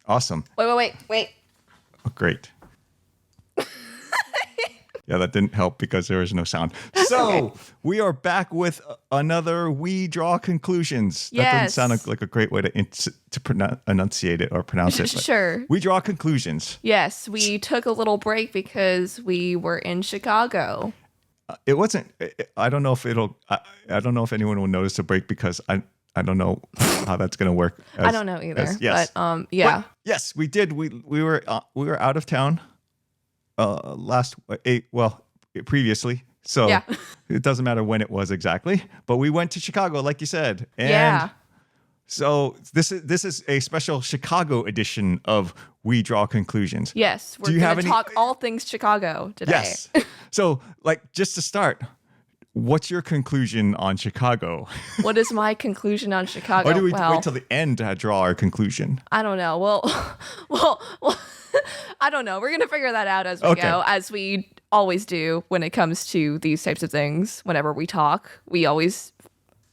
Awesome. Wait. Oh, great. Yeah, that didn't help because there was no sound. So okay. we are back with another We Draw Conclusions. That doesn't sound like a great way to enunciate it or pronounce it. Sure. We Draw Conclusions. Yes, we took a little break because we were in Chicago. It wasn't. I don't know if I don't know if anyone will notice a break because I don't know how that's going to work. I don't know either. Yes. But yeah. But yes, we did. We were out of town. Previously. So yeah. It doesn't matter when it was exactly, but we went to Chicago, like you said. And yeah. So this is a special Chicago edition of We Draw Conclusions. Yes. We're going to talk all things Chicago today. Yes. So just to start, what's your conclusion on Chicago? What is my conclusion on Chicago? Or do we wait till the end to draw our conclusion? I don't know. Well, I don't know. We're going to figure that out as we go, as we always do when it comes to these types of things. Whenever we talk, we always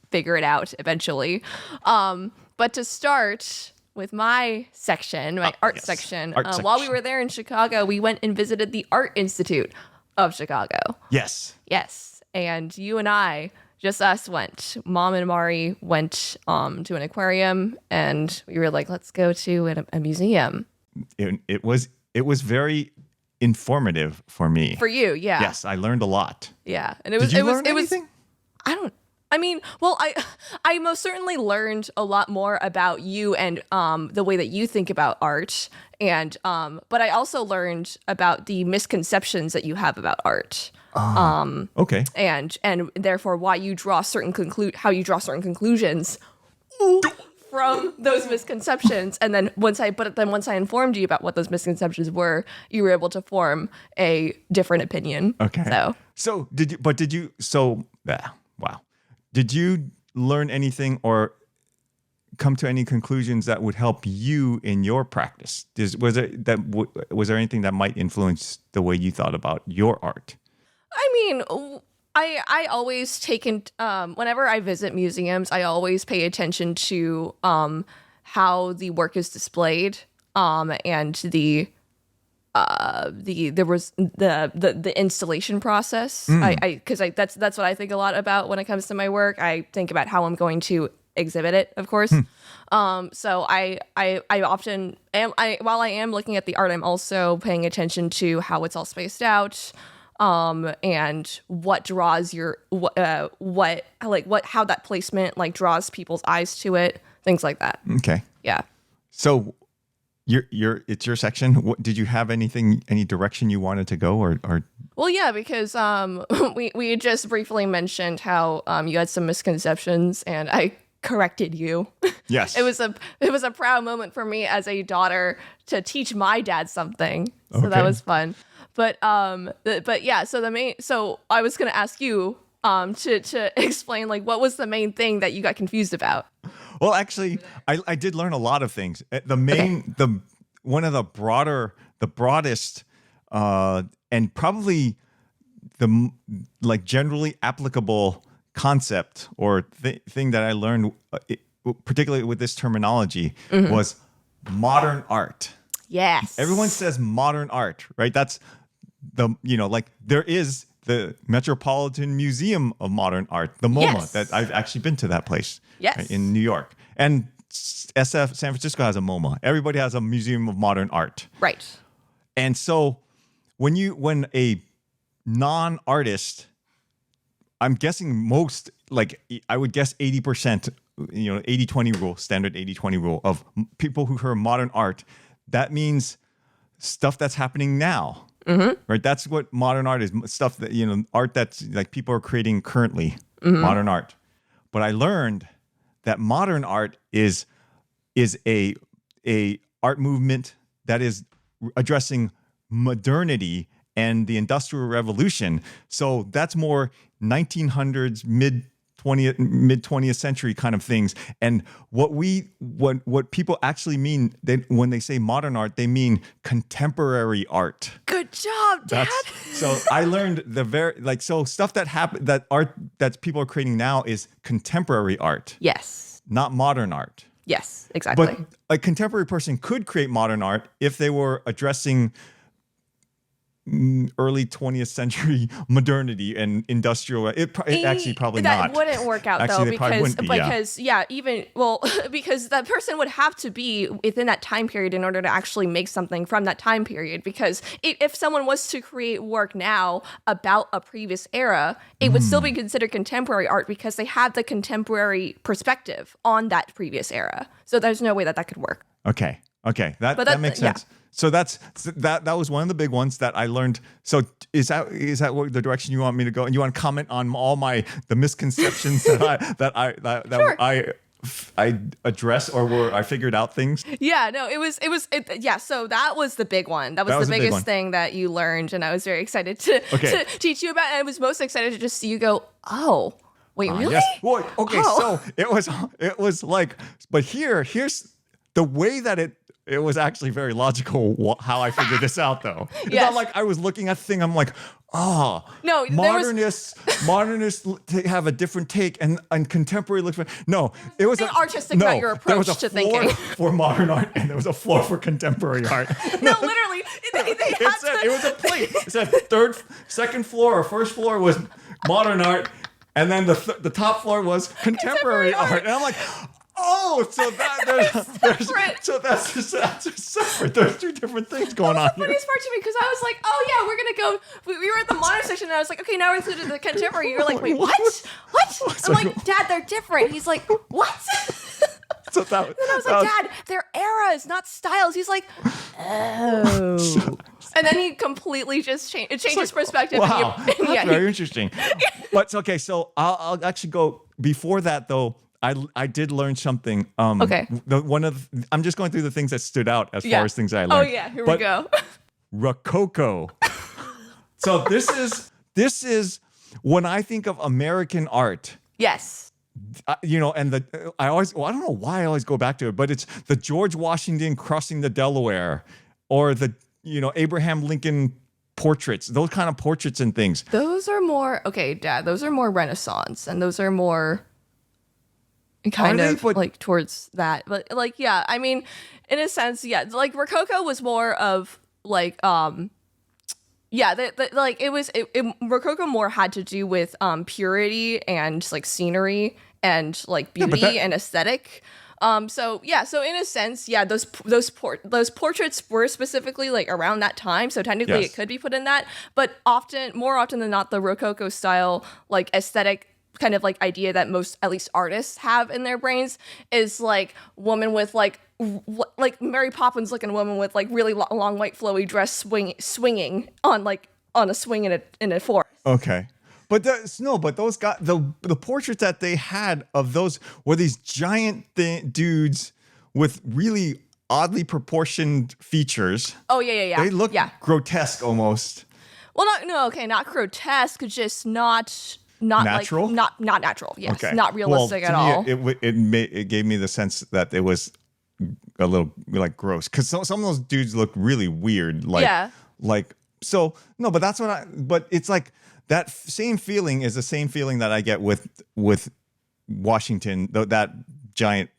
figure it out eventually. But to start with my section, my art section, while we were there in Chicago, we went and visited the Art Institute of Chicago. Yes. And you and I, just us, went. Mom and Mari went to an aquarium, and we were like, let's go to a museum. It was very informative for me. For you, yeah. Yes, I learned a lot. Yeah, and Did you learn anything? I most certainly learned a lot more about you and the way that you think about art, and but I also learned about the misconceptions that you have about art. Okay. And therefore why you draw certain conclusions from those misconceptions. And then once I informed you about what those misconceptions were, you were able to form a different opinion. Okay. So wow. Did you learn anything or come to any conclusions that would help you in your practice? Was there anything that might influence the way you thought about your art? I mean, I always whenever I visit museums, I always pay attention to how the work is displayed, and the installation process. Because that's what I think a lot about when it comes to my work. I think about how I'm going to exhibit it, of course. So I often while I am looking at the art, I'm also paying attention to how it's all spaced out. And what draws how that placement draws people's eyes to it, things like that. Okay. Yeah. So it's your section. Did you have any direction you wanted to go or? Well, yeah, because we had just briefly mentioned how you had some misconceptions, and I corrected you. Yes. It was a proud moment for me as a daughter to teach my dad something. So that was fun. But yeah, so I was going to ask you to explain what was the main thing that you got confused about. Well, actually, I did learn a lot of things. One of the broadest and probably the generally applicable concept or thing that I learned, particularly with this terminology, was modern art. Yes. Everyone says modern art, right? That's there is the Metropolitan Museum of Modern Art, the MoMA, that I've actually been to that place in New York. And San Francisco has a MoMA. Everybody has a Museum of Modern Art. Right. And so when a non-artist, I'm guessing I would guess 80%, 80-20 rule, standard 80-20 rule of people who hear modern art, that means stuff that's happening now. Right? That's what modern art is. Stuff that, art that's people are creating currently, modern art. But I learned that modern art is a art movement that is addressing modernity and the Industrial Revolution. So that's more 1900s, mid 20th century kind of things. And what people actually mean when they say modern art, they mean contemporary art. Good job, Dad. So I learned stuff that art that people are creating now is contemporary art. Yes. Not modern art. Yes, exactly. But a contemporary person could create modern art if they were addressing early 20th century modernity and industrial. It actually probably that not. wouldn't work out Actually, though they probably wouldn't be, because even because that person would have to be within that time period in order to actually make something from that time period, because if someone was to create work now about a previous era, it would still be considered contemporary art because they have the contemporary perspective on that previous era. So there's no way that could work. Okay, that makes sense. Yeah. So that was one of the big ones that I learned. So is that what the direction you want me to go? And you want to comment on all the misconceptions that I address, or where I figured out things? Yeah, no, it was yeah, so that was the big one. That was the biggest thing that you learned, and I was very excited to teach you about, and I was most excited to just see you go, "Oh, wait, really?" Yes. Well, okay, so it was like, but here's the way that it was actually very logical how I figured this out, though. It's not like I was looking at the thing, I'm like, no, modernists have a different take, and contemporary looks. No, it was artistic about your approach to thinking. For modern art, and there was a floor for contemporary art. No, literally, it was a plate. It said second floor or first floor was modern art, and then the top floor was contemporary art. And I'm like, oh, so that's separate. There's two different things going on here. The funniest part to me, because I was like, oh yeah, we're gonna go. We were at the modern section, and I was like, okay, now we're included the contemporary. You're like, wait, what? I'm like, Dad, they're different. He's like, what? So and I was like, Dad, they're eras, not styles. He's like, oh. And then he completely just changed his perspective. Wow, that's very interesting. But okay, so I'll actually go before that though. I did learn something. Okay. I'm just going through the things that stood out as far as things I learned. Oh yeah, here we go. Rococo. So this is when I think of American art. Yes. And I don't know why I always go back to it, but it's the George Washington crossing the Delaware, or the Abraham Lincoln portraits, those kind of portraits and things. Those are more Dad. Those are more Renaissance, and those are more like towards that. But like, yeah, I mean, in a sense, yeah, like Rococo was more of like Rococo more had to do with purity and like scenery and like beauty and aesthetic. So in a sense, yeah, those portraits were specifically like around that time. So technically it could be put in that, but more often than not, the Rococo style like aesthetic kind of like idea that most, at least artists, have in their brains is like woman with like Mary Poppins looking woman with like really long white flowy dress swinging on a swing in a forest. Okay. But those guys, the portraits that they had of those were these giant dudes with really oddly proportioned features. Oh yeah. They look grotesque almost. Well, not grotesque, just not natural. Like, not natural. Yes, okay. Not realistic at all. It gave me the sense that it was a little like gross, because some of those dudes look really weird. But that's but it's like. That same feeling is the same feeling that I get with Washington, that giant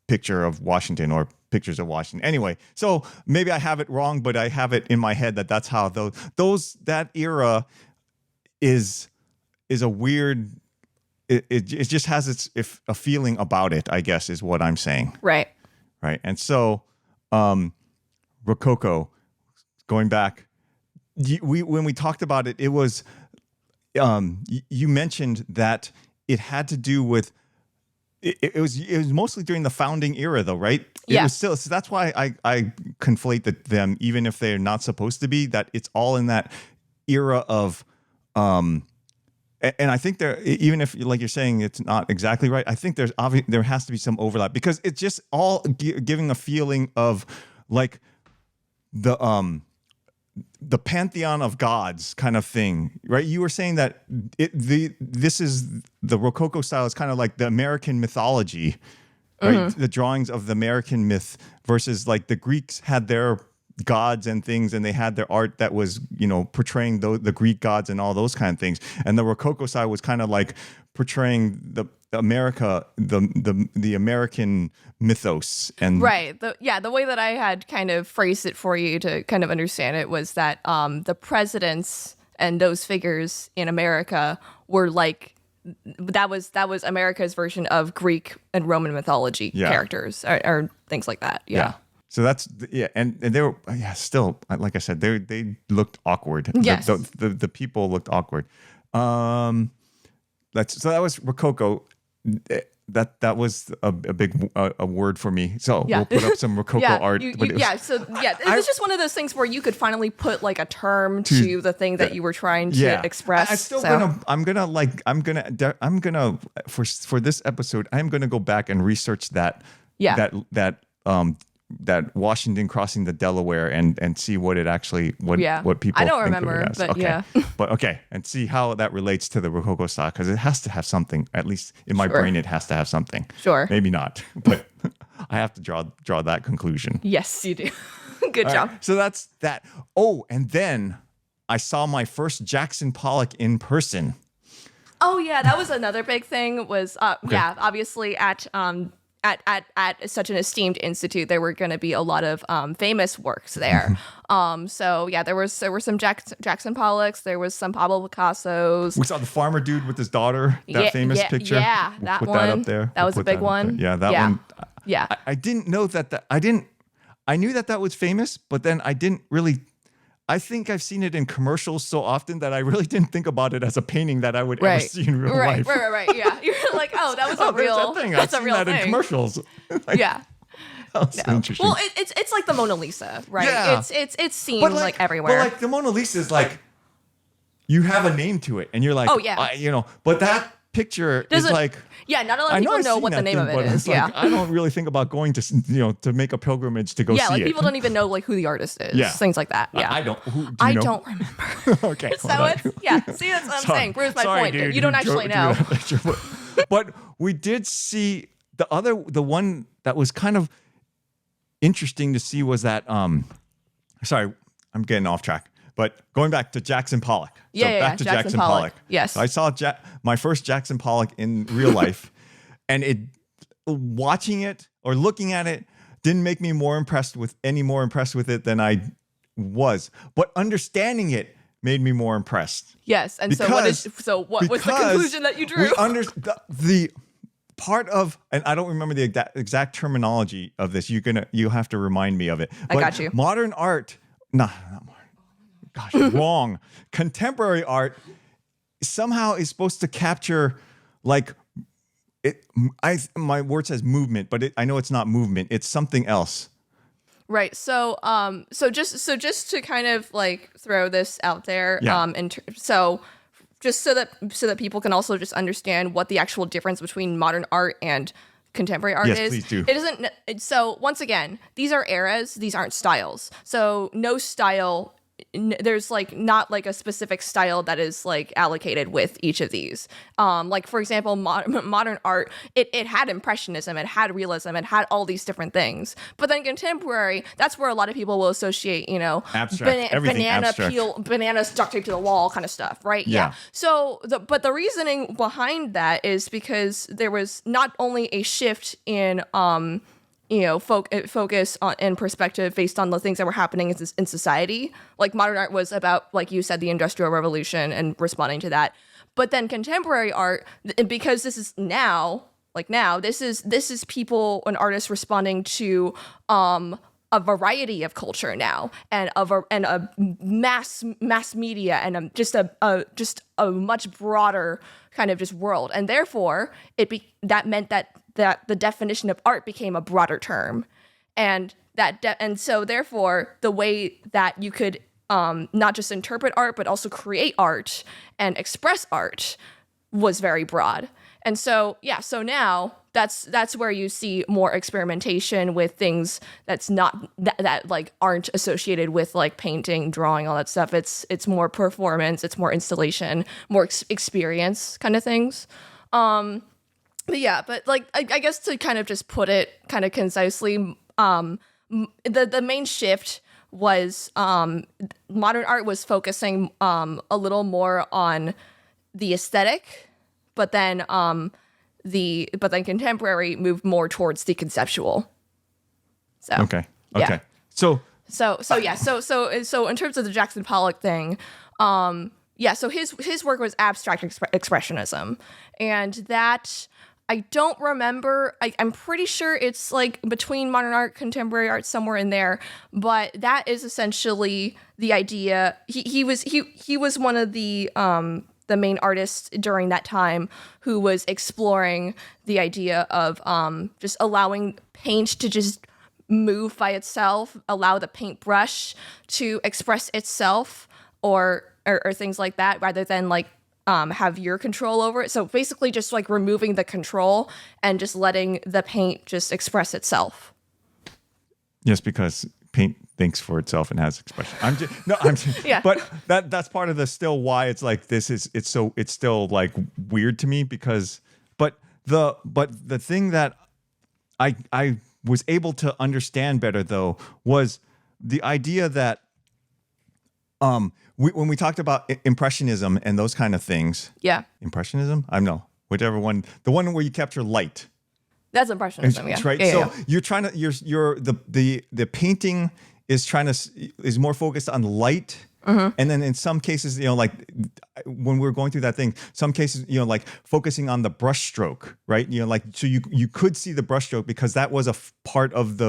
picture of Washington or pictures of Washington. Anyway, so maybe I have it wrong, but I have it in my head that's how that era is a weird. It just has a feeling about it, I guess, is what I'm saying. Right. And so, Rococo, going back, when we talked about it, it was. You mentioned that it had to do with it was mostly during the founding era, though, right? Yeah. It was still, so that's why I conflate them, even if they're not supposed to be. That it's all in that era of, and I think even if, like you're saying, it's not exactly right. I think there has to be some overlap, because it's just all giving a feeling of like the pantheon of gods kind of thing, right? You were saying that this is the Rococo style is kind of like the American mythology, right? Mm-hmm. The drawings of the American myth versus like the Greeks had their gods and things, and they had their art that was, portraying the Greek gods and all those kind of things. And the Rococo style was kind of like portraying America, the American mythos and Right. The way that I had kind of phrased it for you to kind of understand it was that the presidents and those figures in America were like that was America's version of Greek and Roman mythology characters or things like that. Yeah. So that's and they were still like I said they looked awkward. Yes. The people looked awkward. So that was Rococo. That was a big a word for me. So we'll put up some Rococo art. It's just one of those things where you could finally put like a term to the thing that you were trying to express. I'm gonna for this episode I'm gonna go back and research that that Washington crossing the Delaware and see what it actually what people I don't think remember, of it as. but okay. But and see how that relates to the Rococo style because it has to have something. At least in my brain, it has to have something. Sure, maybe not, but I have to draw that conclusion. Yes, you do. Good job. Right, so that's that. Oh, and then I saw my first Jackson Pollock in person. Oh yeah, that was another big thing. Was obviously at such an esteemed institute, there were going to be a lot of famous works there. There were some Jackson Pollocks. There was some Pablo Picassos. We saw the farmer dude with his daughter. That famous picture. Yeah, we'll that put one. That up there. That was a big one. Yeah, that one. Yeah. I didn't know that. I knew that was famous, but then I didn't really. I think I've seen it in commercials so often that I really didn't think about it as a painting that I would ever see in real life. Right. Yeah, you're like, oh, that was a real thing. That's a real thing. In commercials. That's interesting. Well, it's like the Mona Lisa, right? Yeah. It's seen like everywhere. But like the Mona Lisa is like, you have a name to it, and you're like, oh yeah, but that picture is like. Yeah, not a lot of people know what the name of it is. Yeah, I don't really think about going to to make a pilgrimage to go see it. Yeah, like people don't even know like who the artist is. Yeah, things like that. Yeah, I don't. I don't remember. Okay, so see, that's what I'm saying. Proves my point. Dude, you don't actually know. But we did see the one that was kind of interesting to see was that. Sorry, I'm getting off track. But going back to Jackson Pollock. Back to Jackson Pollock. Yes. So I saw my first Jackson Pollock in real life, and watching it or looking at it didn't make me any more impressed with it than I was. But understanding it made me more impressed. Yes. And what was the conclusion that you drew? The part of, and I don't remember the exact terminology of this. You have to remind me of it. I got you. Modern art, not modern. Gosh, wrong. Contemporary art somehow is supposed to capture like it. My word says movement, but I know it's not movement. It's something else. Right. So just to kind of like throw this out there. Just so that people can also just understand what the actual difference between modern art and contemporary art is. Yes, please do. It isn't. So once again, these are eras. These aren't styles. So no style. There's like not like a specific style that is like allocated with each of these. Like for example, modern art, it had impressionism, it had realism, it had all these different things. But then contemporary, that's where a lot of people will associate, abstract, banana duct taped to the wall kind of stuff, right? Yeah. So but the reasoning behind that is because there was not only a shift in focus on and perspective based on the things that were happening in society. Like modern art was about, like you said, the Industrial Revolution and responding to that. But then contemporary art, because this is now, this is people and artists responding to a variety of culture now, and a mass media, and just a much broader kind of just world, and therefore that meant that the definition of art became a broader term, and so therefore the way that you could not just interpret art but also create art and express art was very broad. And so now that's where you see more experimentation with things that's not that like aren't associated with like painting, drawing, all that stuff. It's more performance, it's more installation, more experience kind of things. But like I guess to kind of just put it kind of concisely, the main shift was modern art was focusing a little more on the aesthetic, but then then contemporary moved more towards the conceptual. So Okay. yeah. So So in terms of the Jackson Pollock thing, so his work was abstract expressionism, and that I don't remember. I'm pretty sure it's like between modern art, contemporary art, somewhere in there. But that is essentially the idea. He was one of the main artists during that time who was exploring the idea of just allowing paint to just move by itself, allow the paintbrush to express itself, or things like that, rather than like have your control over it. So basically just like removing the control and just letting the paint just express itself. yes, because paint thinks for itself and has expression. Yeah. But that's part of the still why it's like it's still like weird to me because but the thing that I was able to understand better though was the idea that when we talked about impressionism and those kind of things. Yeah. Impressionism? I don't know. Whichever one. The one where you capture light. That's impressionism, yeah. Right. Yeah, so yeah. you're trying to the painting is more focused on light. Mm-hmm. And then in some cases, like when we're going through that thing, some cases, like focusing on the brush stroke, right? Like, so you could see the brush stroke because that was a part of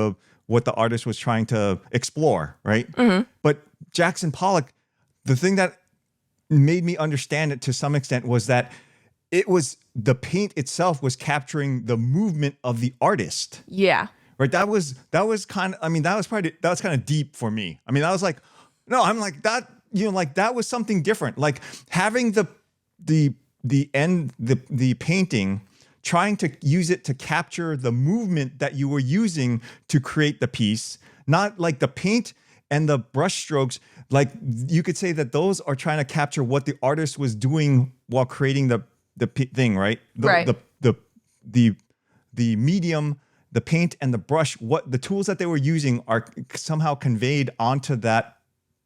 what the artist was trying to explore, right? Mm-hmm. But Jackson Pollock, the thing that made me understand it to some extent was that it was the paint itself was capturing the movement of the artist. Yeah. Right. That was kind of, that was kind of deep for me. I mean, I was like, no, I'm like that, like that was something different. Like having the painting, trying to use it to capture the movement that you were using to create the piece, not like the paint and the brush strokes. Like you could say that those are trying to capture what the artist was doing while creating the thing, right? The medium, the paint and the brush, what the tools that they were using are somehow conveyed onto that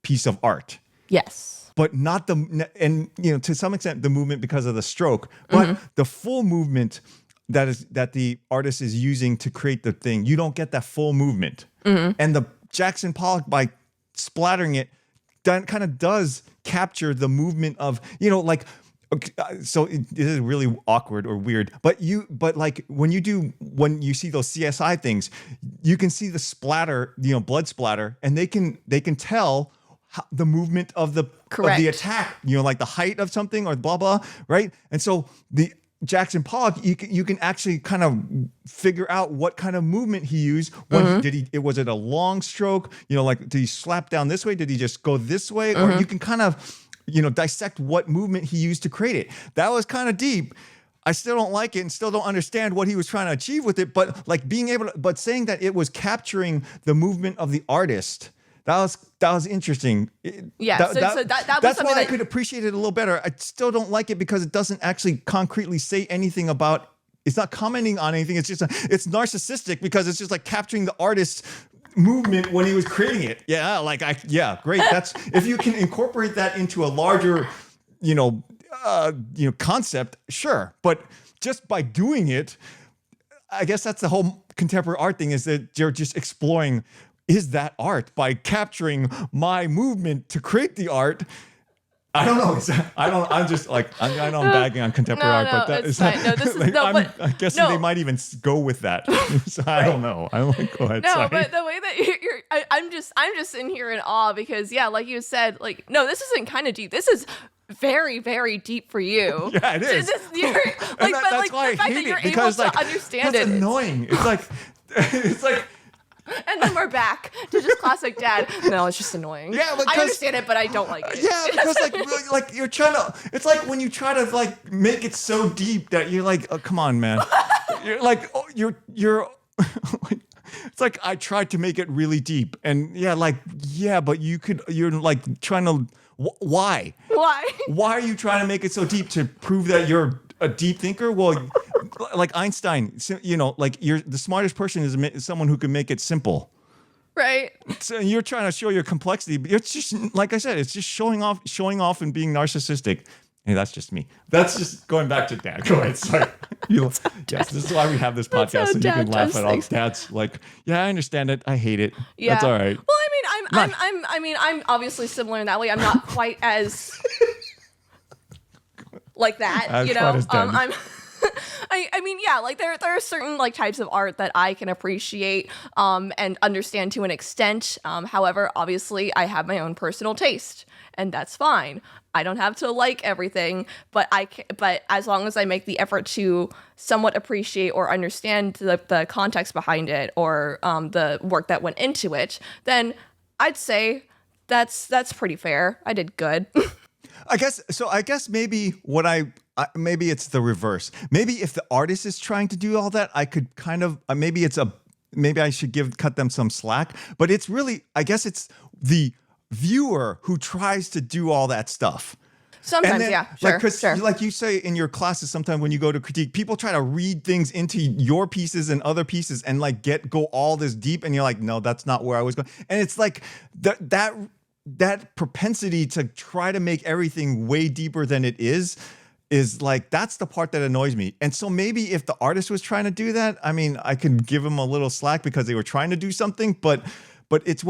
piece of art. Yes. But not to some extent the movement because of the stroke, but the full movement that the artist is using to create the thing, you don't get that full movement. Mm-hmm. And the Jackson Pollock, by splattering it, that kind of does capture the movement of, like, okay, so it is really awkward or weird, but like when you see those CSI things, you can see the splatter, blood splatter, and they can tell the movement of the attack, like the height of something or blah blah, right? And so the Jackson Pollock, you can actually kind of figure out what kind of movement he used. When was it a long stroke? Like did he slap down this way? Did he just go this way? Or you can kind of dissect what movement he used to create it. That was kind of deep. I still don't like it and still don't understand what he was trying to achieve with it. But like but saying that it was capturing the movement of the artist, that was interesting. Yeah, that was that's something why I could appreciate it a little better. I still don't like it because it doesn't actually concretely say anything about. It's not commenting on anything. It's just it's narcissistic because it's just like capturing the artist's movement when he was creating it. Yeah, great. That's if you can incorporate that into a larger, concept, sure. But just by doing it, I guess that's the whole contemporary art thing, is that you're just exploring, is that art by capturing my movement to create the art? I don't know. I'm just like, I know I'm bagging on contemporary art, but that is fine. No, this is I guess they might even go with that. So I don't know. I'm like, go ahead. No, sorry. but the way that I'm just sitting here in awe because like you said, like, no, this isn't kind of deep. This is very, very deep for you. Yeah, it is. That's why I hate it, because like understand that's annoying. It's like. And then we're back to just classic dad. No, it's just annoying. Yeah, because, I understand it, but I don't like it. Yeah, because like you're trying to. It's like when you try to like make it so deep that you're like, oh, come on, man. You're like, oh, you're. It's like I tried to make it really deep, and but you're like trying to. Why? Why are you trying to make it so deep to prove that you're a deep thinker? Well, like Einstein, the smartest person is someone who can make it simple. Right. So you're trying to show your complexity, but it's just, like I said, it's just showing off and being narcissistic. Hey, that's just me. That's just going back to Dad. Go ahead. Sorry. Yes, this is why we have this podcast, so you can laugh at all. Dad's like, yeah, I understand it. I hate it. Yeah. That's all right. Well, I'm obviously similar in that way. I'm not quite as like that, As you quite know. as Dad. I mean, yeah, like there are certain like types of art that I can appreciate and understand to an extent. However, obviously, I have my own personal taste, and that's fine. I don't have to like everything, but but as long as I make the effort to somewhat appreciate or understand the context behind it or the work that went into it, then I'd say that's pretty fair. I did good. I guess maybe maybe it's the reverse. Maybe if the artist is trying to do all that, I could kind of maybe I should cut them some slack. But it's really, I guess it's the viewer who tries to do all that stuff. Sometimes, then, yeah, sure, sure. Like you say in your classes, sometimes when you go to critique, people try to read things into your pieces and other pieces and like go all this deep, and you're like, no, that's not where I was going. And it's like that propensity to try to make everything way deeper than it is like, that's the part that annoys me. And so maybe if the artist was trying to do that, I mean, I could give them a little slack because they were trying to do something, but it's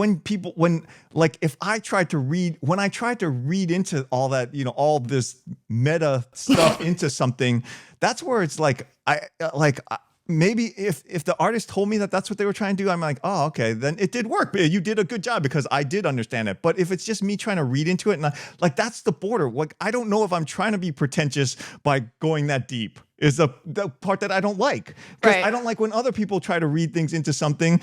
if I tried to read into all that, you know, all this meta stuff into something, that's where it's like, maybe if the artist told me that that's what they were trying to do, I'm like, oh, okay, then it did work. You did a good job because I did understand it. But if it's just me trying to read into it, and that's the border. Like, I don't know if I'm trying to be pretentious by going that deep. Is the part that I don't like, because I don't like when other people try to read things into something,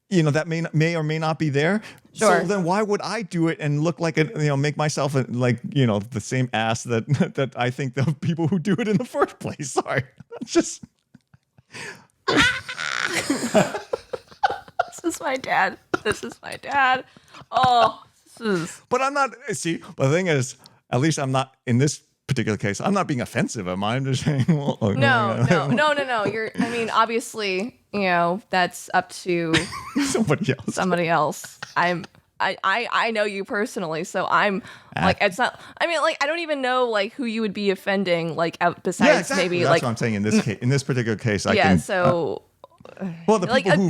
you know, that may or may not be there. Sure. So then why would I do it and look like make myself the same ass that I think the people who do it in the first place. Sorry, it's just. This is my dad. Oh, But I'm not. See, but the thing is, at least I'm not in this particular case. I'm not being offensive. Am I? I'm just saying. Well, no. I mean, obviously, you know, that's up to somebody else. I know you personally, so I'm like, it's not. I mean, like, I don't even know like who you would be offending, like, out besides exactly. maybe That's like. what I'm saying in this case. In this particular case, I yeah. can. So. Well, the people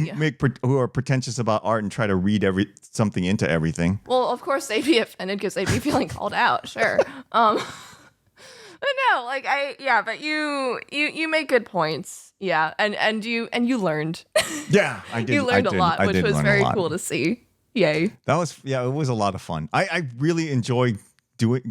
who are pretentious about art and try to read something into everything. Well, of course they'd be offended because they'd be feeling called out. Sure. But no, like but you make good points. Yeah, and you learned. Yeah, I did. You learned a lot, which was very cool to see. Yay. That was it was a lot of fun. I really enjoyed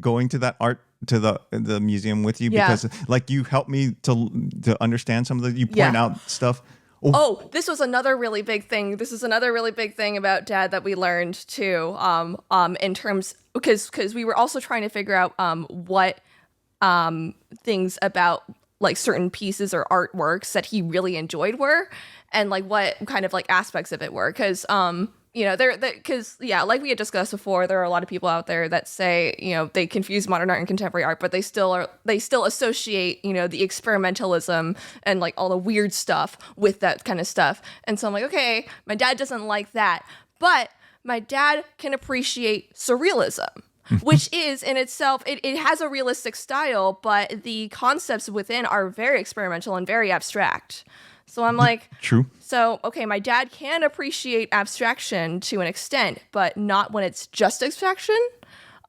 going to that art to the museum with you because like you helped me to understand some of you point out stuff. Oh, this was another really big thing. This is another really big thing about Dad that we learned too. In terms because we were also trying to figure out what things about like certain pieces or artworks that he really enjoyed were, and like what kind of like aspects of it were. Because you know, like we had discussed before, there are a lot of people out there that say, you know, they confuse modern art and contemporary art, but they still associate, you know, the experimentalism and like all the weird stuff with that kind of stuff. And so I'm like, okay, my dad doesn't like that, but my dad can appreciate surrealism, which is in itself, it has a realistic style, but the concepts within are very experimental and very abstract. So I'm like, true. So, okay, my dad can appreciate abstraction to an extent, but not when it's just abstraction,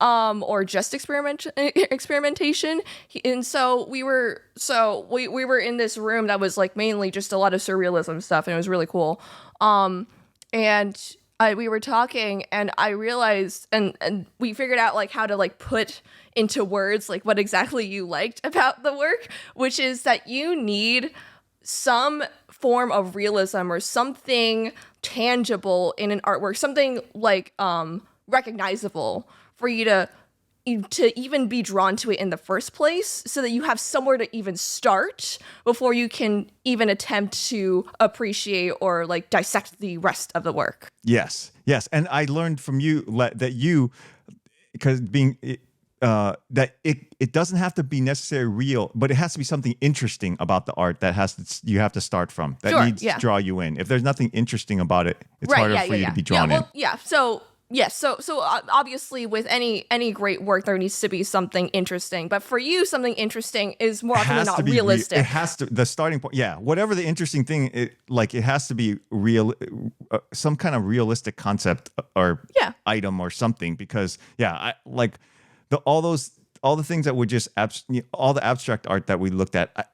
or just experimentation. And so we were in this room that was like mainly just a lot of surrealism stuff, and it was really cool. And we were talking, and I realized, and we figured out like how to like put into words like what exactly you liked about the work, which is that you need some form of realism or something tangible in an artwork, something like recognizable for you to even be drawn to it in the first place, so that you have somewhere to even start before you can even attempt to appreciate or like dissect the rest of the work. Yes. And I learned from you that because being that it doesn't have to be necessarily real, but it has to be something interesting about the art that you have to start from. That needs to draw you in. If there's nothing interesting about it, it's harder for you to be drawn in. Yeah. So Yes, so obviously with any great work there needs to be something interesting, but for you something interesting is more often than not realistic. It has to, the starting point. Yeah, whatever the interesting thing, it has to be real, some kind of realistic concept or item or something. Because I like all the things that were just all the abstract art that we looked at,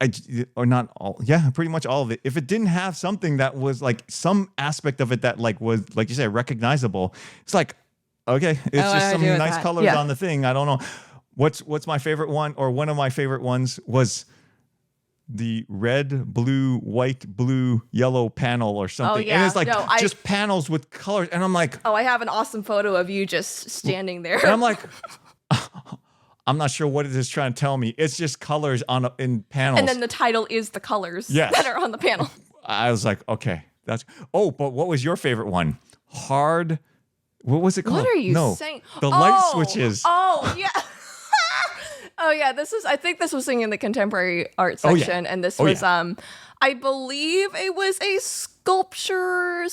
or not all, pretty much all of it. If it didn't have something that was like some aspect of it that like was, like you said, recognizable, it's like, okay, it's just some nice colors on the thing. I don't know. What's my favorite one, or one of my favorite ones was the red, blue, white, blue, yellow panel or something. And it's like just panels with colors. And I'm like, I have an awesome photo of you just standing there. And I'm like, I'm not sure what it is trying to tell me. It's just colors in panels. And then the title is the colors that are on the panel. I was like, okay, but what was your favorite one? What was it called? What are you saying? The light switches. Oh, yeah. Oh, yeah. I think this was in the contemporary art section. And this was, I believe it was a sculpture /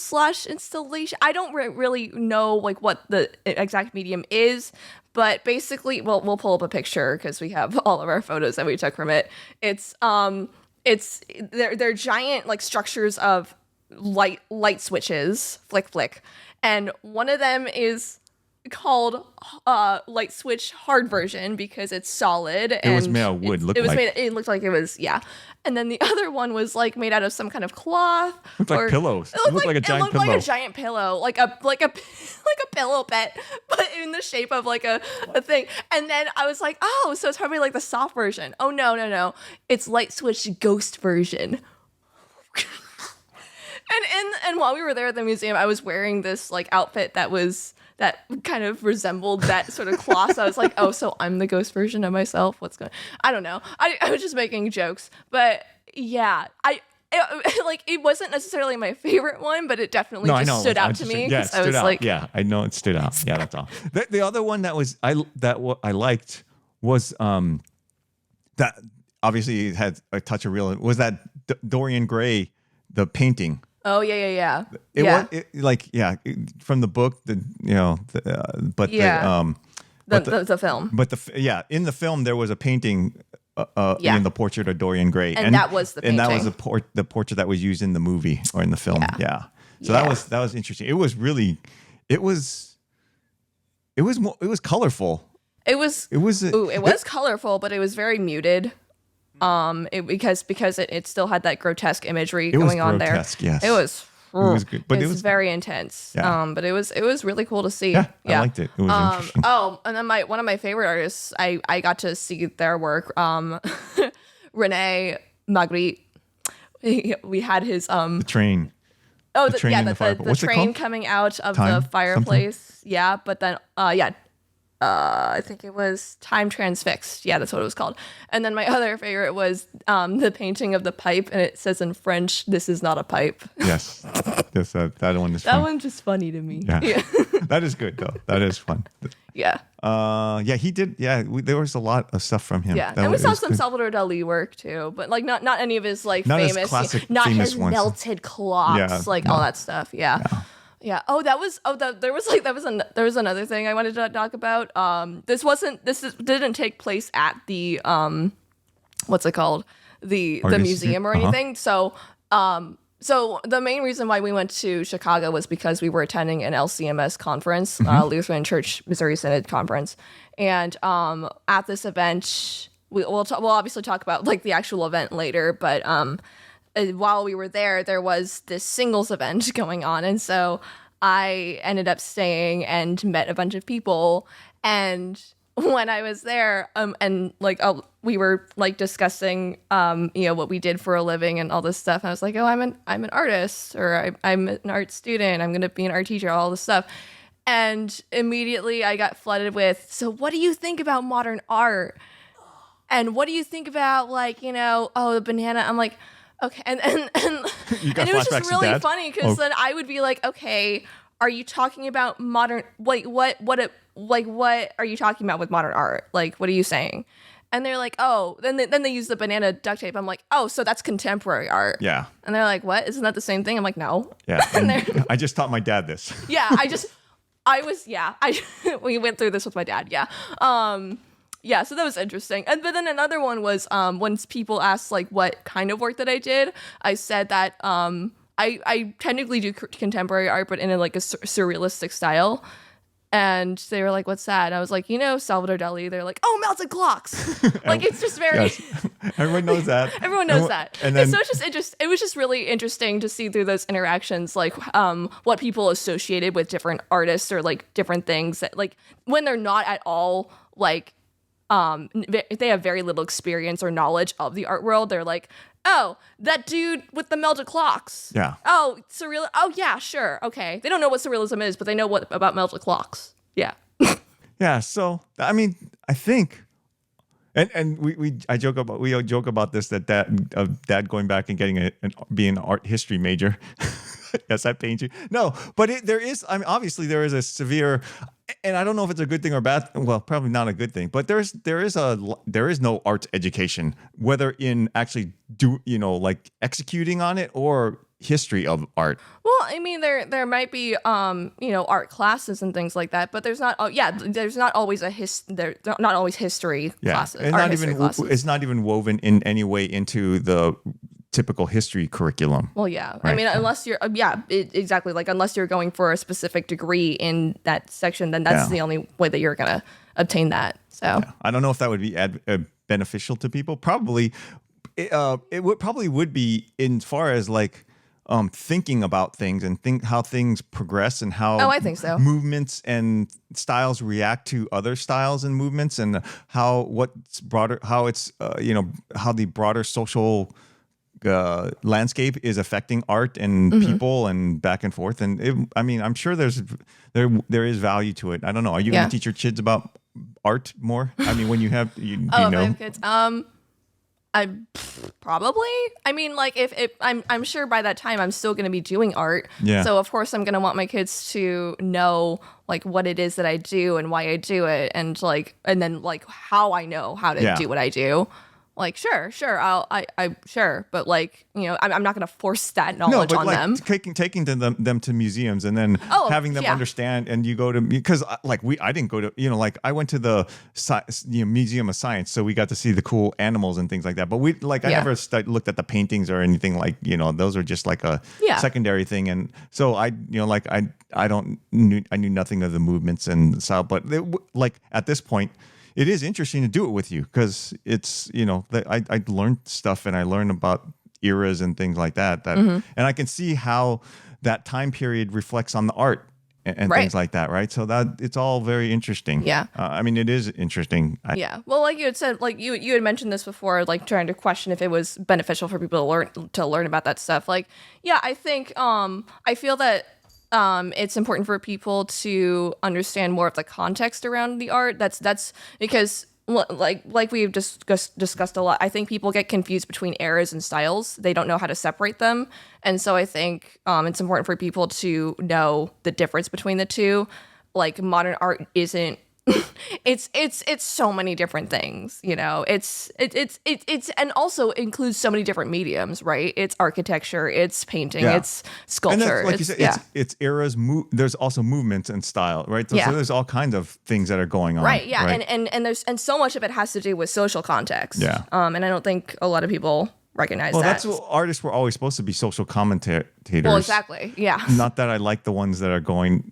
installation. I don't really know like what the exact medium is. But basically, we'll pull up a picture because we have all of our photos that we took from it. They're giant like structures of light switches, flick, and one of them is called light switch hard version because it's solid. It was made out of wood. It looked like it was And then the other one was like made out of some kind of cloth. Looked like pillows. It looked like a giant pillow. Like a giant pillow, like a pillow pet, but in the shape of like a thing. And then I was like, oh, so it's probably like the soft version. Oh no, it's light switch ghost version. And while we were there at the museum, I was wearing this like outfit that kind of resembled that sort of cloth. So I was like, oh, so I'm the ghost version of myself. I don't know. I was just making jokes, but yeah, it wasn't necessarily my favorite one, but it definitely stood out to me. Yeah, it stood out. Like, yeah, I know it stood out. Yeah, that's all. The other one that I liked was that obviously it had a touch of real. Was that Dorian Gray, the painting? Oh yeah. From the book, the film. But in the film there was a painting, in the portrait of Dorian Gray, and that was the painting. And that was the portrait that was used in the movie or in the film. Yeah. So that was interesting. It was colorful. It was colorful, but it was very muted. Because it still had that grotesque imagery going on there. Yes. It was good, but it was very intense. Yeah. But it was really cool to see. Yeah. I liked it. It was interesting. And then one of my favorite artists, I got to see their work. Rene Magritte. We had his the train. Oh, the train coming out of the fireplace. Something? Yeah, but then I think it was Time Transfixed. Yeah, that's what it was called. And then my other favorite was the painting of the pipe, and it says in French, "This is not a pipe." Yes, that one is. That one's just funny to me. Yeah. That is good though. That is fun. Yeah. He did. Yeah, there was a lot of stuff from him. Yeah, and we saw some Salvador Dali work too, but like not any of his like not famous, not famous his ones. Melted clocks, all that stuff. Yeah. Yeah. Oh, there was another thing I wanted to talk about. This didn't take place at the what's it called? The museum or anything. So the main reason why we went to Chicago was because we were attending an LCMS conference, Lutheran Church Missouri Synod conference, and at this event, we'll obviously talk about like the actual event later, but while we were there was this singles event going on. And so I ended up staying and met a bunch of people. And when I was there, we were like discussing, what we did for a living and all this stuff. And I was like, oh, I'm an artist, or I'm an art student. I'm going to be an art teacher, all this stuff. And immediately I got flooded with, so what do you think about modern art? And what do you think about the banana? I'm like, okay, and it was just really funny because then I would be like, okay, are you talking about modern? What are you talking about with modern art? Like, what are you saying? And they're like, oh, then they use the banana duct tape. I'm like, oh, so that's contemporary art. Yeah. And they're like, what? Isn't that the same thing? I'm like, no. Yeah. And I just taught my dad this. Yeah, I was, we went through this with my dad. Yeah. Yeah, so that was interesting. But then another one was when people asked like what kind of work that I did, I said that I technically do contemporary art, but in a like a surrealistic style. And they were like, "What's that?" And I was like, Salvador Dali. They're like, "Oh, melted clocks." Like it's just very. Yes. Everyone knows that. Everyone knows that. And then, so it was just really interesting to see through those interactions, like what people associated with different artists or like different things that like when they're not at all like if they have very little experience or knowledge of the art world, they're like, "Oh, that dude with the melted clocks." Yeah. Oh, surreal. Oh, yeah, sure. Okay. They don't know what surrealism is, but they know what about melted clocks. Yeah. Yeah. So, I mean, I think, and we joke about this, that dad going back and getting being an art history major. Yes, I paint you. No, but there is, I mean, obviously there is a severe, and I don't know if it's a good thing or bad. Well, probably not a good thing, but there is no art education, whether in actually like executing on it or history of art. Well, I mean, there might be art classes and things like that, but there's not. Oh, yeah, there's not always they're not always history classes. And it's not even woven in any way into the typical history curriculum. Well, yeah. Right? I mean, unless you're, exactly. Like, unless you're going for a specific degree in that section, then that's the only way that you're going to obtain that. So I don't know if that would be beneficial to people. Probably, it would be in far as like thinking about things and how things progress and how I think so. Movements and styles react to other styles and movements and how the broader social landscape is affecting art and people and back and forth. And I'm sure there is value to it. I don't know. Are you going to teach your kids about art more? I mean, when you have if I have kids, I probably. I mean, like if I'm sure by that time I'm still going to be doing art. Yeah. So of course I'm going to want my kids to know like what it is that I do and why I do it, and then how I know how to do what I do. Like, sure, I sure, but like, I'm not gonna force that knowledge on them. Taking them to museums and then having them understand, and you go to, because I didn't go to, I went to the Museum of Science, so we got to see the cool animals and things like that. But I never looked at the paintings or anything those are just like a secondary thing. And so I knew nothing of the movements and style, but at this point, it is interesting to do it with you because it's, I learned stuff and I learned about eras and things like that. And I can see how that time period reflects on the art and things like that, right? So that it's all very interesting. Yeah. It is interesting. Well, like you had said, like you had mentioned this before, like trying to question if it was beneficial for people to learn about that stuff. Like, I think I feel that it's important for people to understand more of the context around the art. That's because like we've discussed a lot. I think people get confused between eras and styles. They don't know how to separate them. And so I think it's important for people to know the difference between the two. Like modern art isn't it's so many different things, it's and also includes so many different mediums, right? It's architecture, it's painting, it's sculpture. And like you said, it's eras. There's also movements and style, right? So there's all kinds of things that are going on, right? Yeah, right? And so much of it has to do with social context. And I don't think a lot they recognize that. Well, that's what artists were always supposed to be, social commentators. Well, exactly. Yeah. Not that I like the ones that are going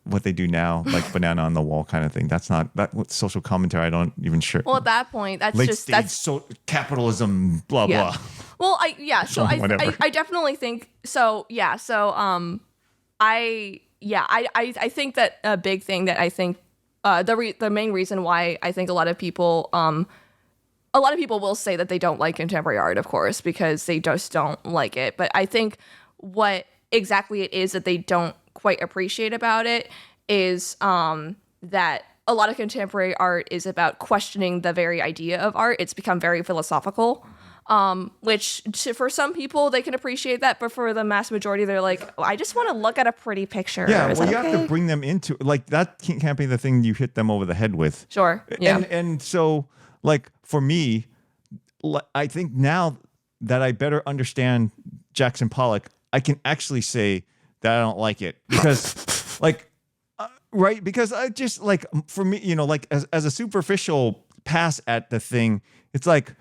what they do now, like banana on the wall kind of thing. That's not what social commentary. I don't even sure. Well, at that point, that's capitalism, blah blah. Well, I definitely think so. Yeah. So I think that a big thing that I think the main reason why I think a lot of people will say that they don't like contemporary art, of course, because they just don't like it. But I think what exactly it is that they don't quite appreciate about it is that a lot of contemporary art is about questioning the very idea of art. It's become very philosophical, which for some people, they can appreciate that. But for the mass majority, they're like, I just want to look at a pretty picture. Yeah, well, you have to bring them into, that can't be the thing you hit them over the head with. Sure, yeah. And so... for me, I think now that I better understand Jackson Pollock, I can actually say that I don't like it because, right? Because I just like, for me, like as a superficial pass at the thing, it's like,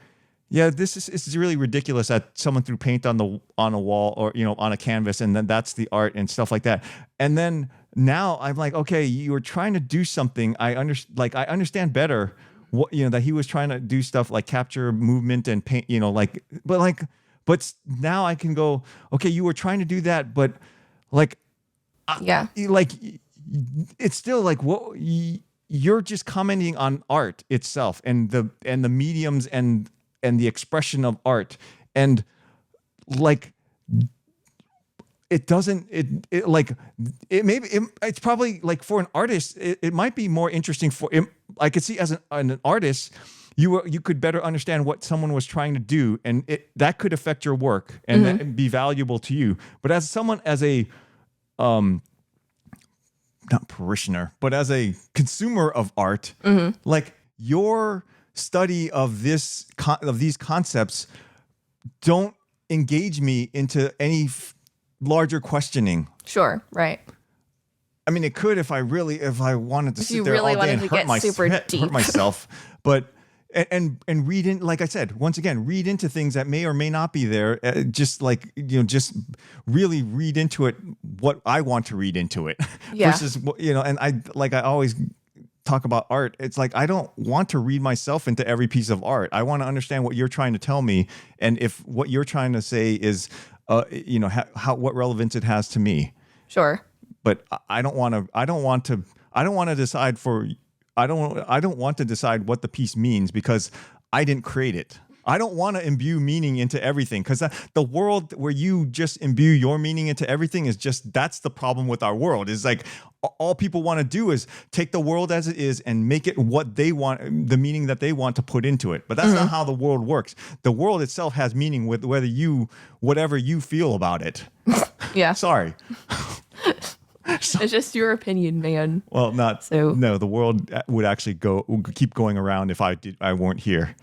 yeah, it's really ridiculous that someone threw paint on a wall or on a canvas, and then that's the art and stuff like that. And then now I'm like, okay, you were trying to do something. I understand better what that he was trying to do stuff like capture movement and paint. But now I can go, okay, you were trying to do that, but like, Yeah. like it's still like what you're just commenting on art itself and the mediums and the expression of art, and like it doesn't it like it maybe it's probably like for an artist it might be more interesting for him. I could see as an artist you could better understand what someone was trying to do, and that could affect your work and that be valuable to you. But as someone, as a not parishioner, but as a consumer of art, like your study of these concepts don't engage me into any larger questioning. Sure, right. I mean, it could if I wanted to sit there all day and hurt myself, but and read in, like I said, once again, read into things that may or may not be there. Just just really read into it what I want to read into it. Yeah. Versus and I always talk about art. It's like I don't want to read myself into every piece of art. I want to understand what you're trying to tell me, and if what you're trying to say is what relevance it has to me. Sure. But I don't want to decide what the piece means because I didn't create it. I don't want to imbue meaning into everything, because the world where you just imbue your meaning into everything that's the problem with our world. Is like all people want to do is take the world as it is and make it what they want, the meaning that they want to put into it. But that's not how the world works. The world itself has meaning with whatever you feel about it. Yeah. Sorry. It's just your opinion, man. Well, no, the world would actually keep going around if I weren't here.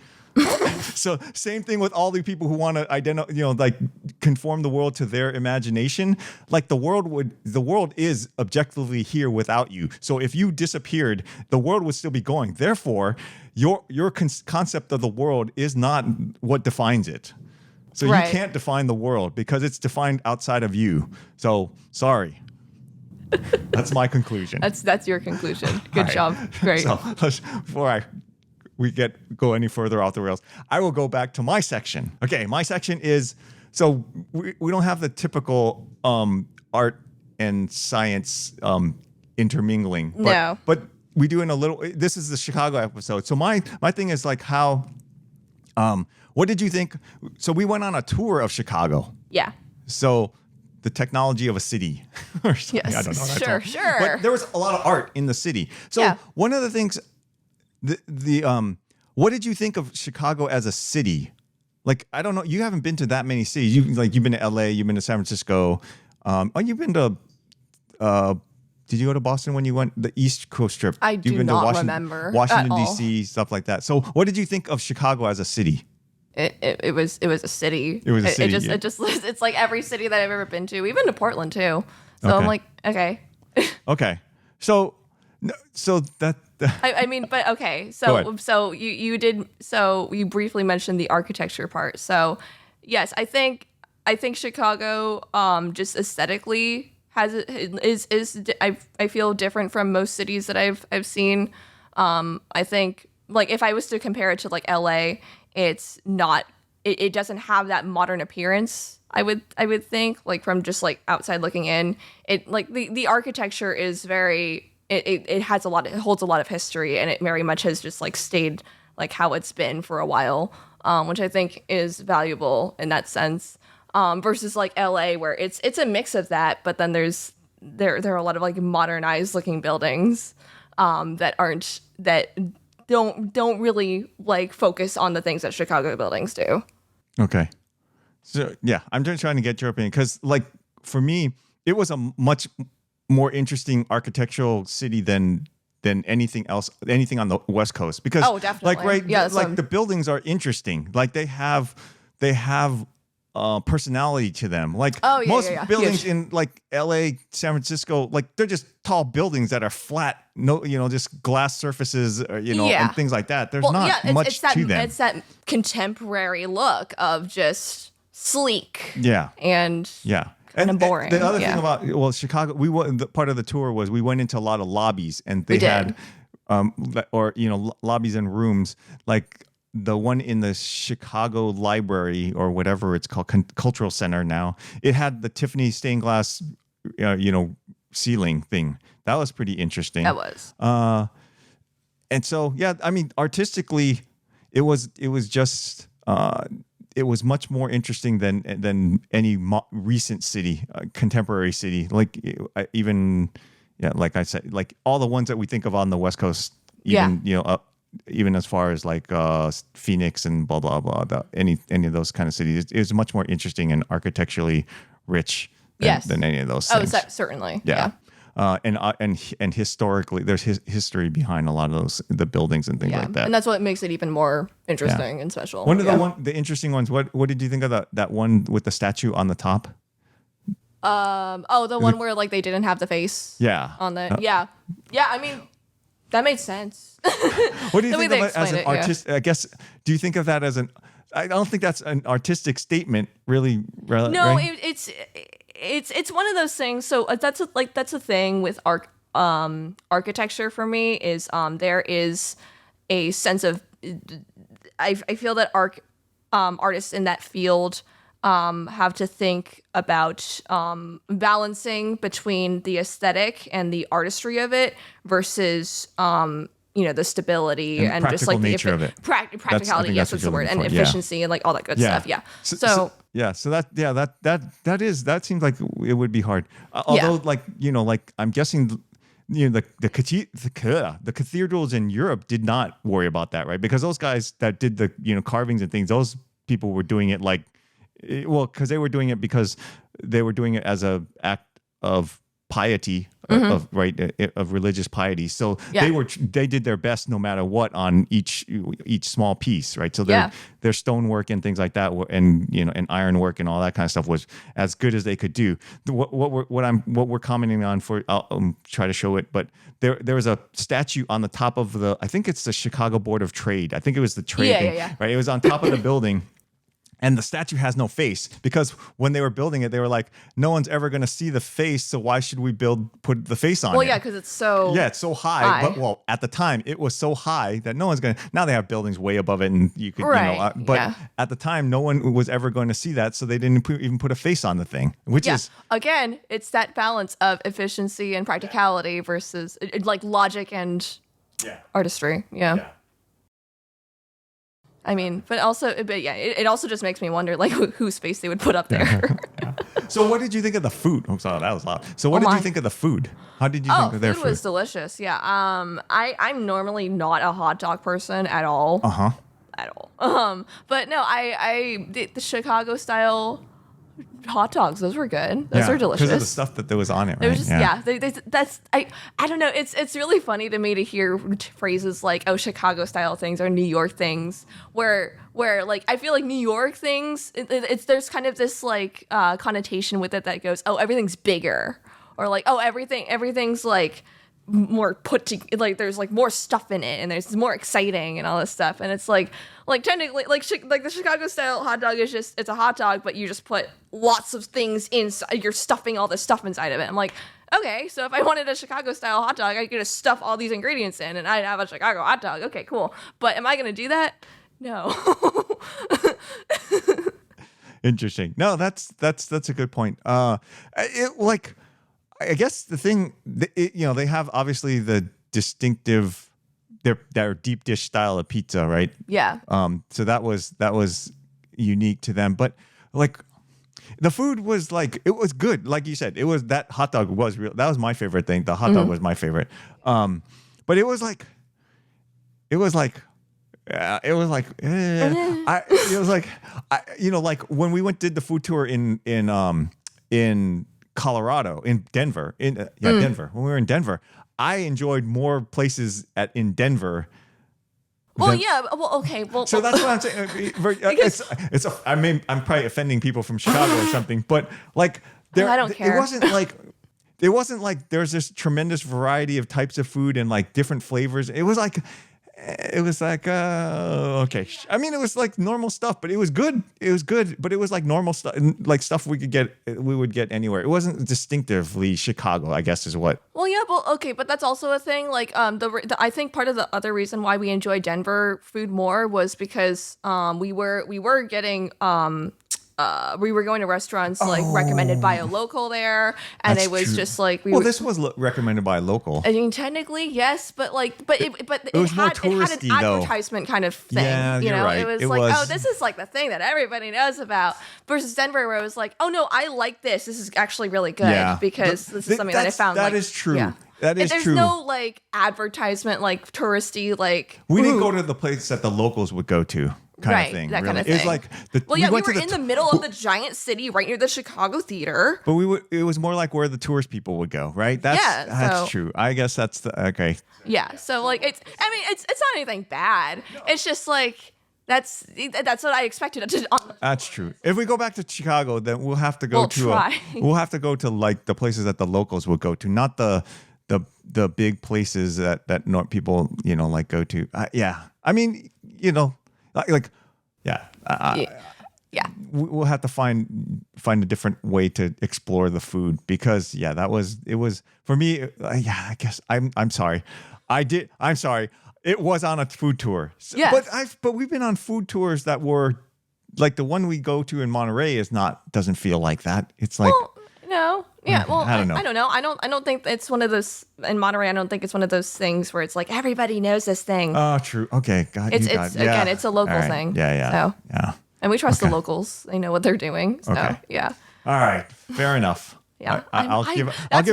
So same thing with all the people who want to conform the world to their imagination. Like the world is objectively here without you. So if you disappeared, the world would still be going. Therefore, your concept of the world is not what defines it. So you can't define the world because it's defined outside of you. So sorry. That's my conclusion. That's your conclusion. Good job. Great. So before we go any further off the rails, I will go back to my section. Okay, my section is, so we don't have the typical art and science intermingling. No. But we do in a little. This is the Chicago episode. So my thing is like how. What did you think? So we went on a tour of Chicago. Yeah. So the technology of a city. Or something. Yes. I don't know. Sure. But there was a lot of art in the city. So one of the things, what did you think of Chicago as a city? Like, I don't know. You haven't been to that many cities. You've been to LA. You've been to San Francisco. You've been to. Did you go to Boston when you went the East Coast trip? I do not remember Washington at D.C. stuff like that. So, what did you think of Chicago as a city? It was a city. It was a city. It's like every city that I've ever been to, even to Portland too. So I'm like, okay. Okay. So that. I mean, but okay. So you briefly mentioned the architecture part. So yes, I think Chicago just aesthetically I feel different from most cities that I've seen. I think like if I was to compare it to like LA, it's not. It doesn't have that modern appearance. I would think like from just like outside looking in. It like the architecture is very. It holds a lot of history, and it very much has just like stayed like how it's been for a while, which I think is valuable in that sense. Versus like LA, where it's a mix of that, but then there are a lot of like modernized looking buildings that don't really like focus on the things that Chicago buildings do. Okay, so yeah, I'm just trying to get your opinion because like for me, it was a much more interesting architectural city than anything else, anything on the West Coast, because definitely. like the buildings are interesting. Like they have personality to them. Like Oh, yeah, most yeah, yeah. buildings Huge. in like LA, San Francisco, like they're just tall buildings that are flat, no, just glass surfaces, Yeah. and things like that. There's Well, not yeah, much to them. it's that contemporary look of just sleek Yeah. and Yeah. kind of And boring. the other yeah. thing about Chicago, part of the tour was we went into a lot of lobbies, and they We did. had lobbies and rooms like the one in the Chicago Library or whatever it's called, Cultural Center now. It had the Tiffany stained glass ceiling thing. That was pretty interesting. That was. And so, yeah, I mean, artistically, it was just it was much more interesting than any recent city, contemporary city. Like like I said, like all the ones that we think of on the West Coast, even even as far as like Phoenix and blah blah blah, any of those kind of cities, it was much more interesting and architecturally rich than any of those things. Certainly. Yeah. And historically, there's history behind a lot of the buildings and things like that. And that's what makes it even more interesting and special. One of the interesting ones. What did you think of that one with the statue on the top? The one where like they didn't have the face. Yeah. On the yeah. I mean, that made sense. What do you think of it as explain an artist? I guess. Do you think of that as an? I don't think that's an artistic statement, really. No, right? it's one of those things. So that's a thing with architecture for me is there is a sense of I feel that artists in that field have to think about balancing between the aesthetic and the artistry of it versus the stability and just like the nature of it. Practicality, yes, that's the word, and efficiency and like all that good stuff. Yeah. So that seems like it would be hard. Although like I'm guessing the cathedrals in Europe did not worry about that, right? Because those guys that did the carvings and things, those people were doing it like because they were doing it because they were doing it as a act of piety of religious piety. So they did their best no matter what on each small piece, right? So their stonework and things like that and and ironwork and all that kind of stuff was as good as they could do. What we're commenting on for I'll try to show it, but there was a statue on the top of I think it's the Chicago Board of Trade. I think it was the trade thing, right? It was on top of the building. And the statue has no face because when they were building it, they were like, no one's ever going to see the face. So why should we put the face on it? Well, yeah, because it's so high. But at the time it was so high that no one's going to, now they have buildings way above it and you could, but at the time no one was ever going to see that. So they didn't even put a face on the thing, which is. Again, it's that balance of efficiency and practicality versus like logic and artistry. Yeah. I mean, it also just makes me wonder, like, whose face they would put up there. So, what did you think of the food? I'm sorry, that was loud. So, what did you think of the food? How did you think of their food? Food was delicious. Yeah. I'm normally not a hot dog person at all. At all. But no, the Chicago style hot dogs, those were good. Those were delicious because of the stuff that was on it, right? It was just I don't know, it's really funny to me to hear phrases like, oh, Chicago style things or New York things where like I feel like New York things there's kind of this like connotation with it that goes, oh, everything's bigger, or like, oh, everything's like more like there's like more stuff in it and there's more exciting and all this stuff, and it's like technically like the Chicago style hot dog is just, it's a hot dog but you just put lots of things inside, you're stuffing all this stuff inside of it. I'm like, okay, so if I wanted a Chicago style hot dog I could just stuff all these ingredients in and I'd have a Chicago hot dog. Okay, cool. But am I gonna do that? No. Interesting. No, that's a good point. I guess the thing, they have obviously the distinctive, their deep dish style of pizza, right? Yeah. So that was unique to them, but like the food was like, it was good. Like you said, that hot dog was real. That was my favorite thing. The hot dog was my favorite. But it was like when we did the food tour in Colorado, in Denver, Denver. When we were in Denver, I enjoyed more places in Denver Well, yeah. Well, okay. Well, So that's what I'm saying. I mean, I'm probably offending people from Chicago or something, but like, I don't care. It wasn't like there's this tremendous variety of types of food and like different flavors. It was like, okay. I mean, it was like normal stuff, but it was good. It was good, but it was like normal stuff, like stuff we would get anywhere. It wasn't distinctively Chicago, I guess, is what. Well, yeah, well, okay, but that's also a thing. Like, I think part of the other reason why we enjoy Denver food more was because we were getting we were going to restaurants like recommended by a local there, and That's it was true. just like This was recommended by a local. I mean, technically, yes, but it was more had touristy, an though. advertisement kind of thing. Yeah, you you're know, right. it was It like, was. oh, this is like the thing that everybody knows about. Versus Denver, where it was like, oh no, I like this. This is actually really good because this is something that I found. That is true. Yeah. That is There's true. no like advertisement, like touristy, like We didn't go to the place that the locals would go to. Kind of thing. That really. kind of It was thing. like we were in the middle of the giant city, right near the Chicago theater. But it was more like where the tourist people would go, right? That's true. I guess that's the okay. Yeah. So like it's not anything bad. It's just like that's what I expected it to. That's true. If we go back to Chicago, then we'll have to go we'll have to go to like the places that the locals would go to, not the big places that people like go to. Yeah. I mean, yeah. Yeah. We'll have to find a different way to explore the food because it was for me. Yeah, I guess I'm sorry. I'm sorry. It was on a food tour. Yes. But we've been on food tours that were like the one we go to in Monterey doesn't feel like that. It's like, no. Yeah, well, I don't know. I don't know. I don't think it's one of those in Monterey. I don't think it's one of those things where it's like everybody knows this thing. Oh, true. Okay, Again, it's a local thing. Yeah. So, yeah. And we trust the locals. They know what they're doing. So, yeah. All right. Fair enough. Yeah. I'll give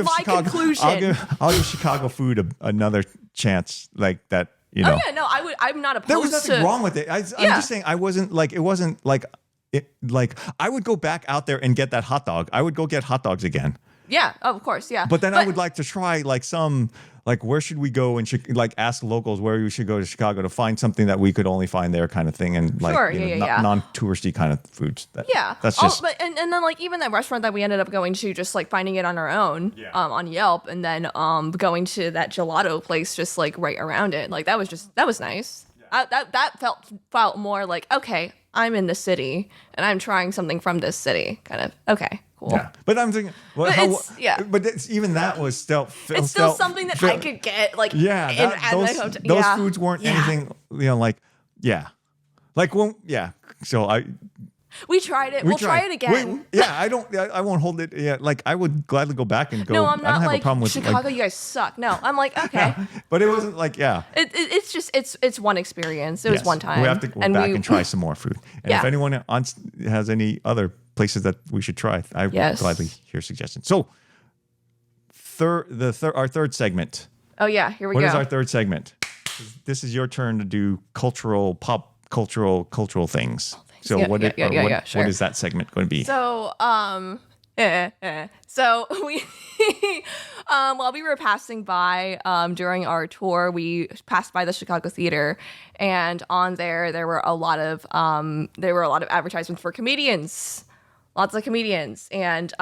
my Chicago, conclusion. I'll give Chicago food another chance like that. Oh yeah, no, I'm not opposed to. There was nothing wrong with it. I'm just saying it wasn't like I would go back out there and get that hot dog. I would go get hot dogs again. Yeah, of course, yeah. But then I would like to try where should we go and ask locals where we should go to Chicago to find something that we could only find there kind of thing and non-touristy kind of foods. That's just. And then like even that restaurant that we ended up going to, just like finding it on our own on Yelp, and then going to that gelato place just like right around it. Like that was nice. Yeah. That felt more like, okay, I'm in the city and I'm trying something from this city. Kind of okay. Cool. Yeah, but I'm thinking, even that was still. It's still something that I could get, like. Yeah, those foods weren't anything, So we tried it. We'll try it again. I won't hold it. Yeah, like I would gladly go back and go. No, I'm not I don't have like a problem with Chicago. You guys suck. No, I'm like okay. But it wasn't like It's just it's one experience. It was one time. We have to go back and try some more food. And if anyone has any other places that we should try, I would gladly hear suggestions. So, our third segment. Oh yeah, here we go. go. What is our third segment? This is your turn to do pop cultural things. So what is that segment going to be? So so we while we were passing by during our tour, we passed by the Chicago Theater, and on there were a lot of advertisements for comedians, lots of comedians, and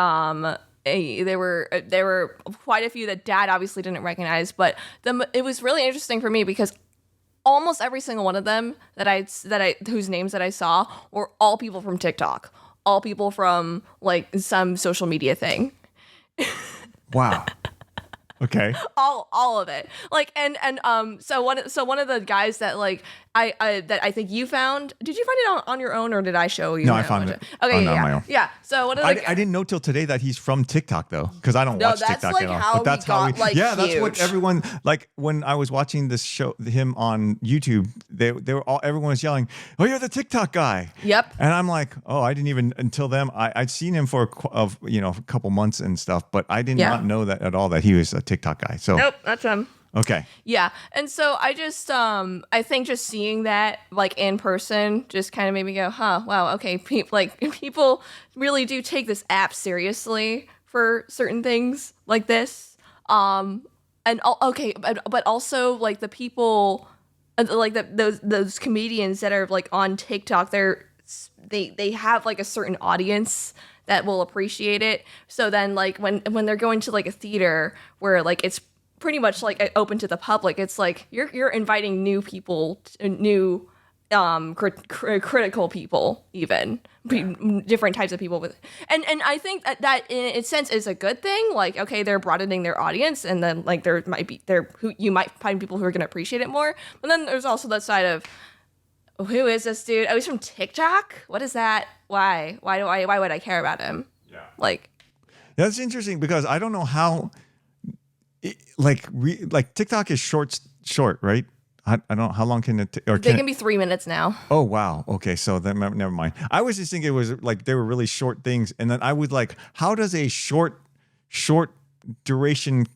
there were quite a few that Dad obviously didn't recognize, but it was really interesting for me because almost every single one of them whose names that I saw were all people from TikTok, all people from like some social media thing. Wow. Okay. All of it. Like so one of the guys that like I think you found. Did you find it on your own, or did I show you? No, I found it. Okay, on my own. Yeah. So what? I didn't know till today that he's from TikTok though, because I don't watch TikTok like at all. But that's how like, that's huge. what everyone like when I was watching this show, him on YouTube. Everyone was yelling, "Oh, you're the TikTok guy!" Yep. And I'm like, "Oh, I didn't even until then. I'd seen him for a couple months and stuff, but I did not know that at all that he was a TikTok guy." So nope, that's him. Okay. Yeah. And so I just I think just seeing that like in person just kind of made me go, huh, wow, okay, people really do take this app seriously for certain things like this. But also like the people like those comedians that are like on TikTok, they have like a certain audience that will appreciate it. So then like when they're going to like a theater where like it's pretty much like open to the public, it's like you're inviting new people, new critical people, even different types of people with, and I think that in a sense is a good thing. Like, okay, they're broadening their audience, and then like there might be who you might find people who are going to appreciate it more. But then there's also that side of, who is this dude? Oh, he's from TikTok. What is that? Why would I care about him? Yeah, like that's interesting because I don't know how, like TikTok is short, right? I don't know how long can it they can be 3 minutes now. Oh wow, okay, so then never mind. I was just thinking it was like they were really short things, and then I would like, how does a short duration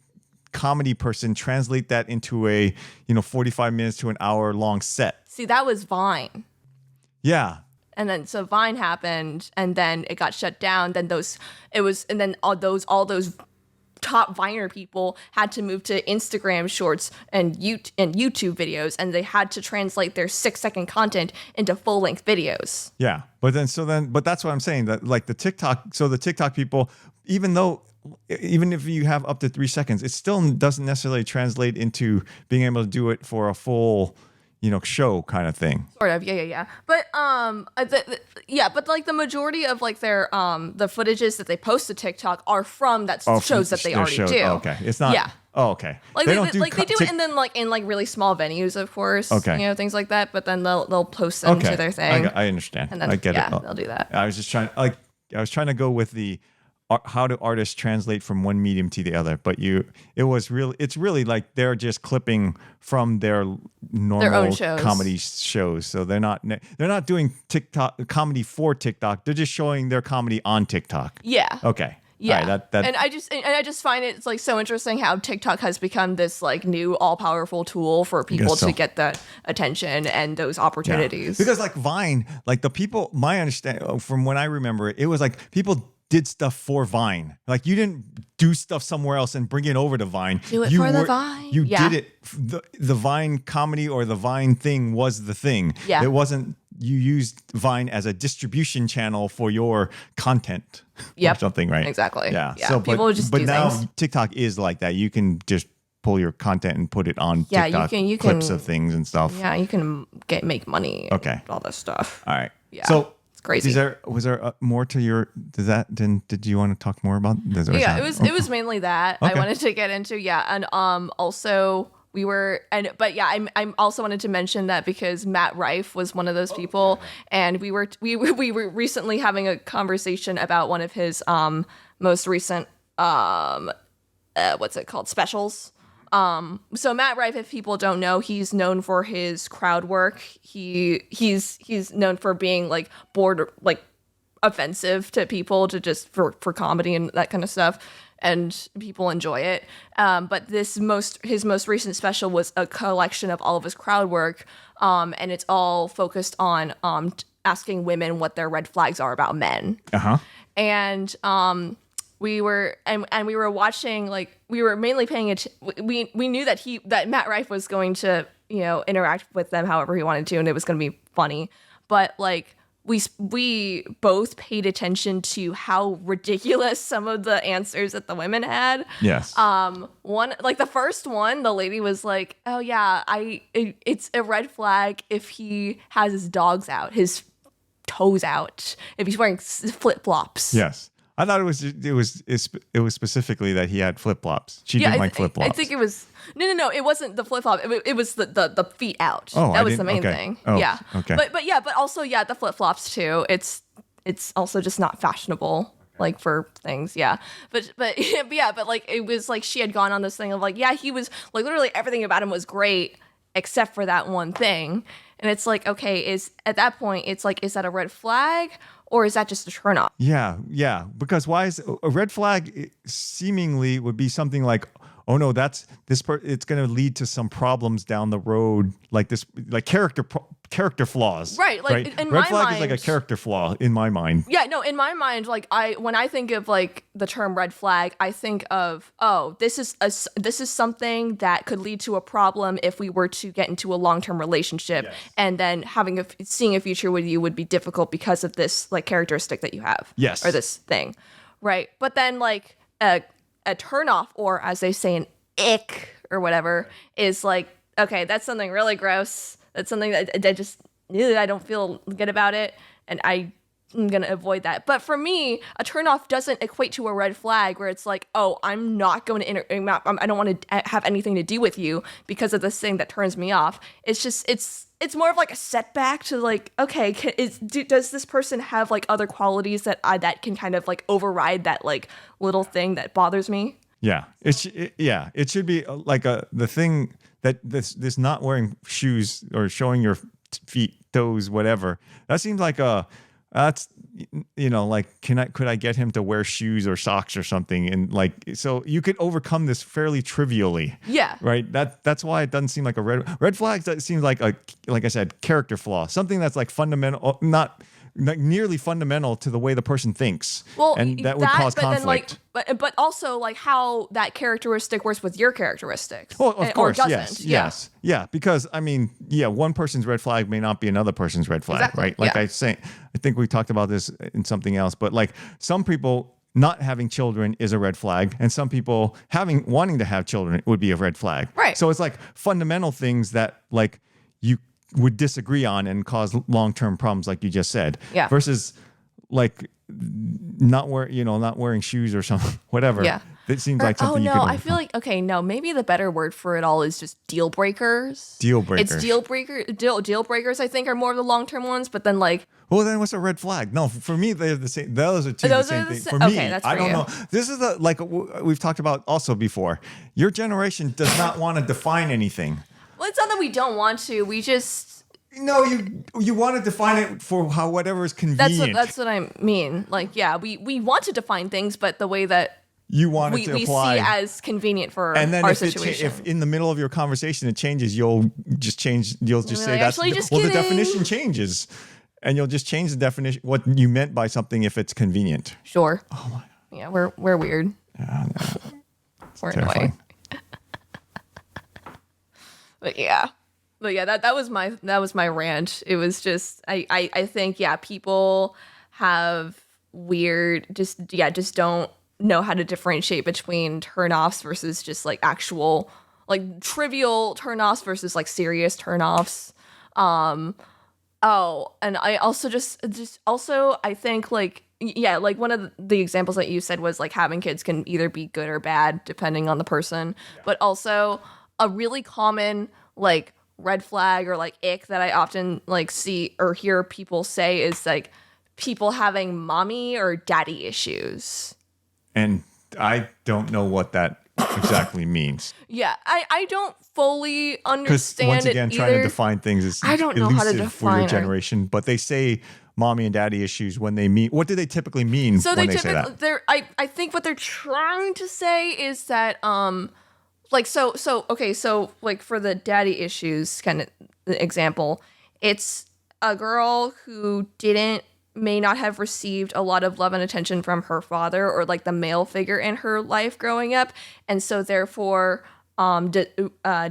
comedy person translate that into a 45 minutes to an hour long set? See, that was Vine. Yeah. And then so Vine happened, and then it got shut down. Then all those top Viner people had to move to Instagram Shorts and YouTube videos, and they had to translate their 6-second content into full-length videos. Yeah, but that's what I'm saying, that like the TikTok people, even if you have up to 3 seconds, it still doesn't necessarily translate into being able to do it for a full show kind of thing. Sort of, yeah. But but like the majority of like their the footages that they post to TikTok are from shows that they already do. Oh, okay, it's not. Yeah. Oh, okay. Like they do it, and then like in like really small venues, of course. Okay. Things like that. But then they'll post them to their thing. I understand. And then, I get it. They'll do that. I was just trying to go with the how do artists translate from one medium to the other, but it's really like they're just clipping from their normal comedy shows. So they're not doing TikTok comedy for TikTok. They're just showing their comedy on TikTok. Yeah. Okay. Yeah. Right, and I just find it's like so interesting how TikTok has become this like new all powerful tool for people to get that attention and those opportunities. Yeah. Because like Vine, like the people, my understanding from when I remember it was like people did stuff for Vine. Like you didn't do stuff somewhere else and bring it over to Vine. Do it for the Vine. You did it. The Vine comedy or the Vine thing was the thing. Yeah. It wasn't, you used Vine as a distribution channel for your content. Yep. Or something, right? Exactly. Yeah. Yeah. So, people just do now things. TikTok is like that. You can just pull your content and put it on TikTok. You can clips of things and stuff. Yeah, you can make money. Okay. All this stuff. All right. Yeah. So crazy. Was there more to your? Did you want to talk more about? Yeah, it was mainly that I wanted to get into. Yeah, and also we were I'm also wanted to mention that because Matt Rife was one of those people, and we were recently having a conversation about one of his most recent what's it called, specials. So Matt Rife, if people don't know, he's known for his crowd work. He's known for being like offensive to people, to just for comedy and that kind of stuff, and people enjoy it. But his most recent special was a collection of all of his crowd work, and it's all focused on asking women what their red flags are about men. And we were watching, like, we were mainly paying attention. We knew that Matt Rife was going to, interact with them however he wanted to, and it was going to be funny. But like we both paid attention to how ridiculous some of the answers that the women had. Yes. One, like the first one, the lady was like, "Oh yeah, it's a red flag if he has his dogs out, his toes out, if he's wearing flip flops." Yes. I thought it was specifically that he had flip flops. She didn't like flip flops. I think it was no. It wasn't the flip flop. It was the feet out. Oh, that was the main thing. Oh, yeah. Okay. But also the flip flops too. It's also just not fashionable, like, for things. Yeah. But like it was like she had gone on this thing of like, yeah, he was like, literally everything about him was great except for that one thing. And it's like, okay, at that point it's like, is that a red flag? Or is that just a turn off? Yeah. Because why is a red flag seemingly would be something like, oh no, it's going to lead to some problems down the road, like this, like character flaws. Right. Like in red my flag mind, is like a character flaw in my mind. Yeah, no, in my mind, like when I think of like the term red flag, I think of, oh, this is something that could lead to a problem if we were to get into a long-term relationship, Yes. and then seeing a future with you would be difficult because of this like characteristic that you have. Yes. Or this thing. Right. But then like a turnoff, or as they say, an ick or whatever, is like, okay, that's something really gross. That's something that I don't feel good about it, and I'm gonna avoid that. But for me, a turnoff doesn't equate to a red flag where it's like, oh, I'm not going to I don't want to have anything to do with you because of this thing that turns me off. It's just it's more of like a setback to like, okay, does this person have like other qualities that can kind of like override that like little thing that bothers me? Yeah, it should be like the thing that this not wearing shoes or showing your feet, toes, whatever. That seems like that's, like, could I get him to wear shoes or socks or something, and like, so you could overcome this fairly trivially. Yeah. Right. That's why it doesn't seem like a red flag. That seems like like I said, character flaw, something that's like fundamental, not nearly fundamental to the way the person thinks. Well, and that would cause conflict. But also like how that characteristic works with your characteristics. Well, of course, or doesn't. yes. Yeah, because I mean, one person's red flag may not be another person's red flag, Exactly, right? Like yeah. I think we talked about this in something else, but like some people not having children is a red flag, and some people wanting to have children would be a red flag. Right. So it's like fundamental things that like you would disagree on and cause long-term problems, like you just said. Yeah. Versus like not wearing shoes or something, whatever. Yeah. It seems like something. Oh no, I feel like, okay, no, maybe the better word for it all is just deal breakers. Deal breakers. It's deal breakers. I think are more of the long term ones, but then like. Well, then what's a red flag? No, for me they're the same. Those are the same thing. For me, okay, that's I for don't you. know. This is like we've talked about also before. Your generation does not want to define anything. Well, it's not that we don't want to. We just. No, you want to define it for whatever is convenient. That's what I mean. Like, yeah, we want to define things, but the way that you want it to apply, we see as convenient for and then our if situation. if in the middle of your conversation it changes, you'll just say that's actually, just the kidding. definition changes, and you'll just change the definition what you meant by something if it's convenient. Sure. Oh my. Yeah, we're weird. Yeah, We're terrifying. But yeah, that was my rant. It was just I think people have weird just don't know how to differentiate between turnoffs versus just like actual like trivial turnoffs versus like serious turnoffs. Oh, and I also just also I think like like one of the examples that you said was like having kids can either be good or bad depending on the person, but also a really common like red flag or like ick that I often like see or hear people say is like people having mommy or daddy issues. And I don't know what that exactly means. Yeah, I don't fully Because understand once again, it trying to either. define things is I don't know how to elusive for your define it. generation. But they say mommy and daddy issues when they mean. What do they typically mean So when they they say that? they're I think what they're trying to say is that like so like for the daddy issues kind of example, it's a girl who may not have received a lot of love and attention from her father or like the male figure in her life growing up, and so therefore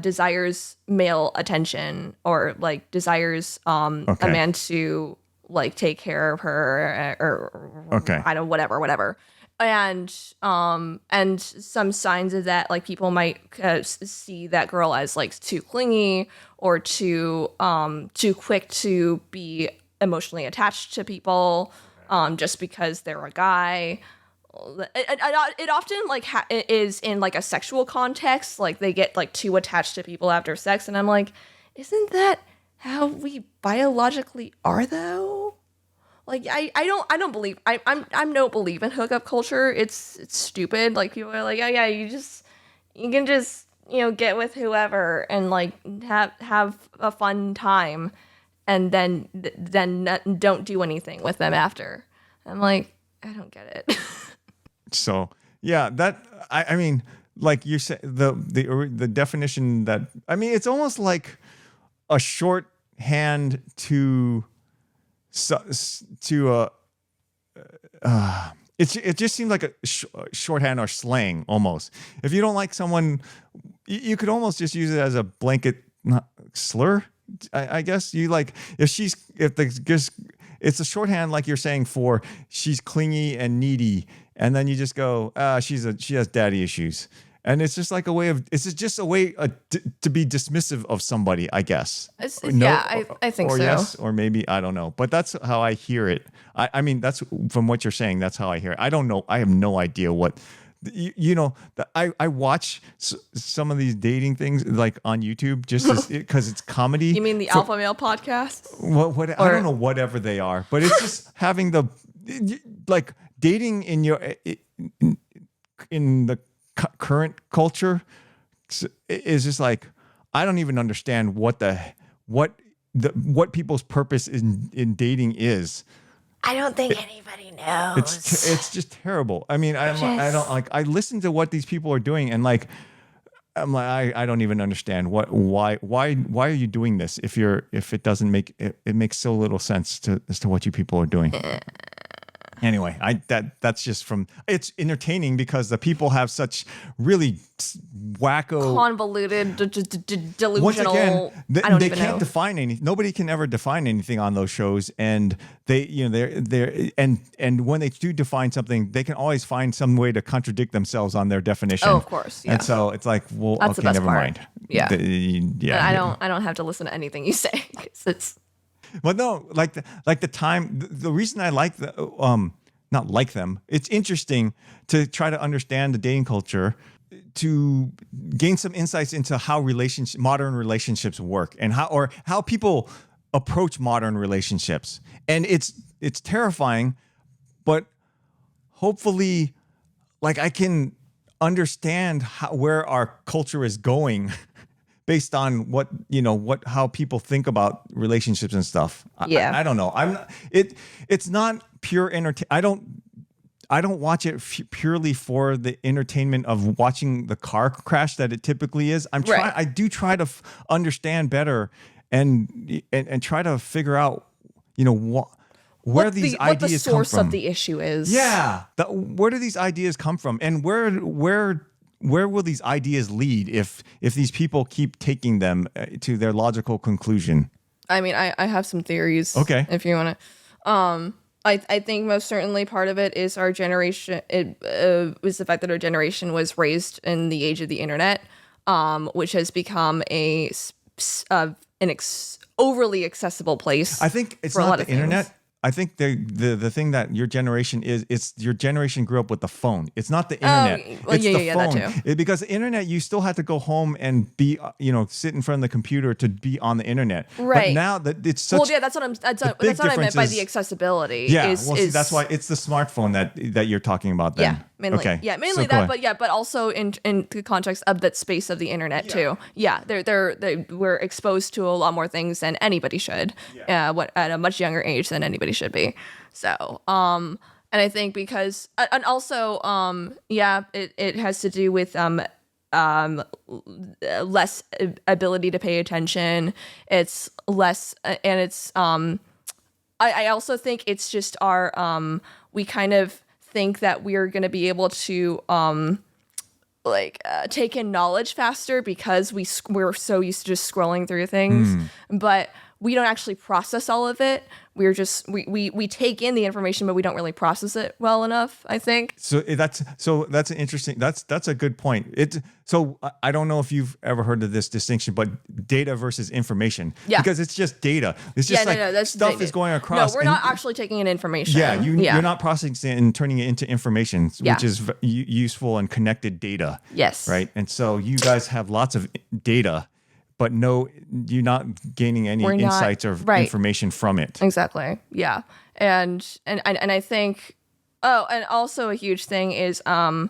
desires male attention or like desires a man to like take care of her or I don't whatever. And some signs of that, like people might see that girl as like too clingy or too quick to be emotionally attached to people, just because they're a guy. It often like is in like a sexual context, like they get like too attached to people after sex, and I'm like, isn't that how we biologically are though? Like I don't believe don't believe in hookup culture. It's stupid. Like people are like, oh yeah, you can just get with whoever and like have a fun time, and then don't do anything with them after. I'm like, I don't get it. So yeah, that I mean like you said, the definition that, I mean, it's almost like a shorthand to it just seems like a shorthand or slang almost. If you don't like someone, you could almost just use it as a blanket slur. I guess you like if it's a shorthand, like you're saying, for she's clingy and needy, and then you just go, she has daddy issues. And it's just like it's just a way to be dismissive of somebody, I guess. I think or so. Yes, or maybe, I don't know. But that's how I hear it. I mean, that's from what you're saying. That's how I hear it. I don't know. I have no idea what, I watch some of these dating things like on YouTube just because it's comedy. You mean the Alpha Male podcast? I don't know, whatever they are. But it's just having like dating in the current culture is just like, I don't even understand what people's purpose in dating is. I don't think anybody knows. It's just terrible. I mean, I don't like. I listen to what these people are doing, and like, I'm like, I don't even understand why are you doing this if it doesn't make it makes so little sense as to what you people are doing. Anyway, that's just from, it's entertaining because the people have such really wacko, convoluted, delusional. Once again, I don't they even can't know. define any. Nobody can ever define anything on those shows, and they're and when they do define something, they can always find some way to contradict themselves on their definition. Oh, of course, yeah. And so it's like, well, That's the okay, best never part. mind. Yeah. Yeah. I don't have to listen to anything you say. 'Cause it's But no, like the time, the reason I like not like them, it's interesting to try to understand the dating culture, to gain some insights into how modern relationships work and how people approach modern relationships. And it's terrifying, but hopefully, like, I can understand where our culture is going based on how people think about relationships and stuff. Yeah. I don't know. It's not pure entertainment. I don't watch it purely for the entertainment of watching the car crash that it typically is. Right. I do try to understand better and try to figure out, where these ideas come from. what the source of the issue is. Yeah. Where do these ideas come from? And where will these ideas lead if these people keep taking them to their logical conclusion? I mean, I have some theories. Okay. If you want to. I think most certainly part of it is our generation. It was the fact that our generation was raised in the age of the internet, which has become overly accessible place. I think it's for a not lot the of things. internet. I think the thing that your generation it's your generation grew up with the phone. It's not the internet. Well, it's the that phone. too. Because the internet, you still had to go home and be, sit in front of the computer to be on the internet. Right. But now that it's such. Well, yeah, that's what I meant by the accessibility. Yeah. See, that's why it's the smartphone that you're talking about then. Yeah, mainly. Okay. Yeah, mainly So that, but also in the context of that space of the internet too. Yeah, we're exposed to a lot more things than anybody should. At a much younger age than anybody should be. So, and I think because, and also, it has to do with less ability to pay attention. It's less, and it's I also think it's just our we kind of think that we're going to be able to take in knowledge faster because we're so used to just scrolling through things, but we don't actually process all of it. We're just we take in the information, but we don't really process it well enough, I think. So that's an interesting. That's a good point. So I don't know if you've ever heard of this distinction, but data versus information. Yeah. Because it's just data. It's just that's stuff is going across. No, we're not actually taking in information. Yeah, you're not processing it and turning it into information, which is useful and connected data. Yes. Right. And so you guys have lots of data, but you're not gaining any insights or information from it. Exactly. Yeah. And I think, and also a huge thing is, this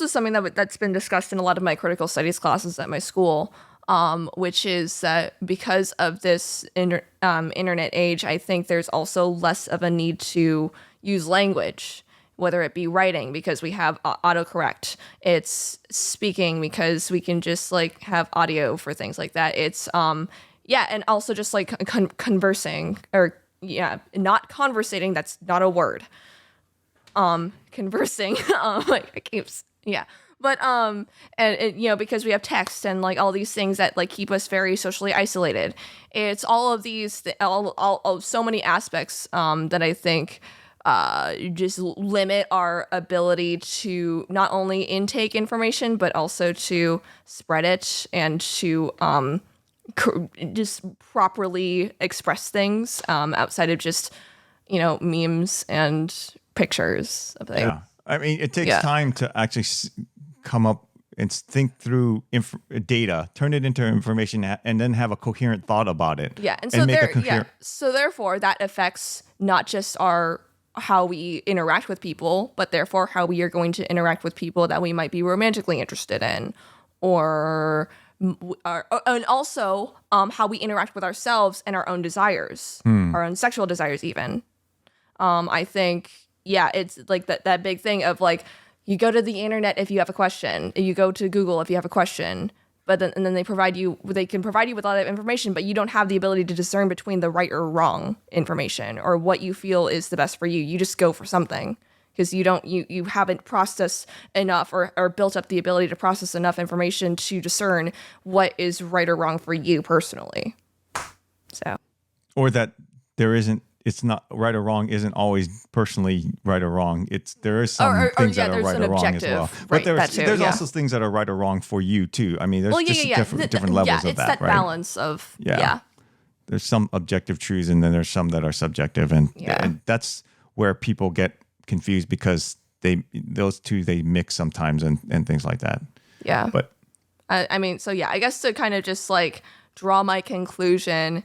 was something that's been discussed in a lot of my critical studies classes at my school, which is that because of this internet age, I think there's also less of a need to use language. whether it be writing because we have autocorrect, it's speaking because we can just like have audio for things like that. It's and also just like conversing or not conversating. That's not a word. Conversing. Like it keeps But because we have text and like all these things that like keep us very socially isolated. It's all of these so many aspects that I think just limit our ability to not only intake information but also to spread it and to just properly express things outside of just memes and pictures of things. Yeah, I mean, it takes time to actually come up and think through data, turn it into information, and then have a coherent thought about it. Yeah, and so so therefore that affects not just how we interact with people, but therefore how we are going to interact with people that we might be romantically interested in, and also how we interact with ourselves and our own desires, our own sexual desires even. I think, it's like that big thing of like, you go to the internet if you have a question, you go to Google if you have a question, but then they can provide you with a lot of information, but you don't have the ability to discern between the right or wrong information or what you feel is the best for you. You just go for something because you haven't processed enough or built up the ability to process enough information to discern what is right or wrong for you personally. So, or that it's not right or wrong isn't always personally right or wrong. There is some things that are right or wrong as well. But there's also things that are right or wrong for you too. I mean, there's different levels of that. It's that right? balance of There's some objective truths and then there's some that are subjective, and that's where people get confused because those two mix sometimes and things like that. Yeah. But I mean, so I guess to kind of just like draw my conclusion,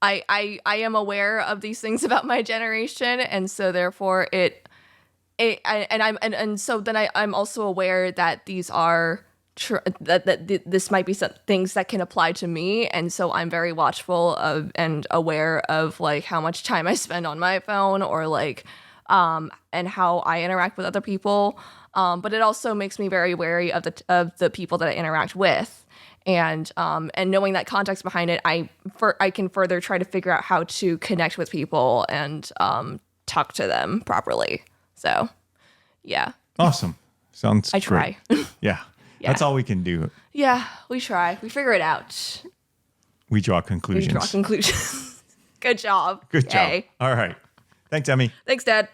I am aware of these things about my generation, and so therefore I'm also aware that these are that this might be some things that can apply to me, and so I'm very watchful of and aware of like how much time I spend on my phone or like and how I interact with other people. But it also makes me very wary of the people that I interact with. And knowing that context behind it, I can further try to figure out how to connect with people and talk to them properly. So, yeah. Awesome. Sounds I try. Yeah. That's all we can do. Yeah, we try. We figure it out. We draw conclusions. Good job. Good job. Yay. All right. Thanks, Emi. Thanks, Dad.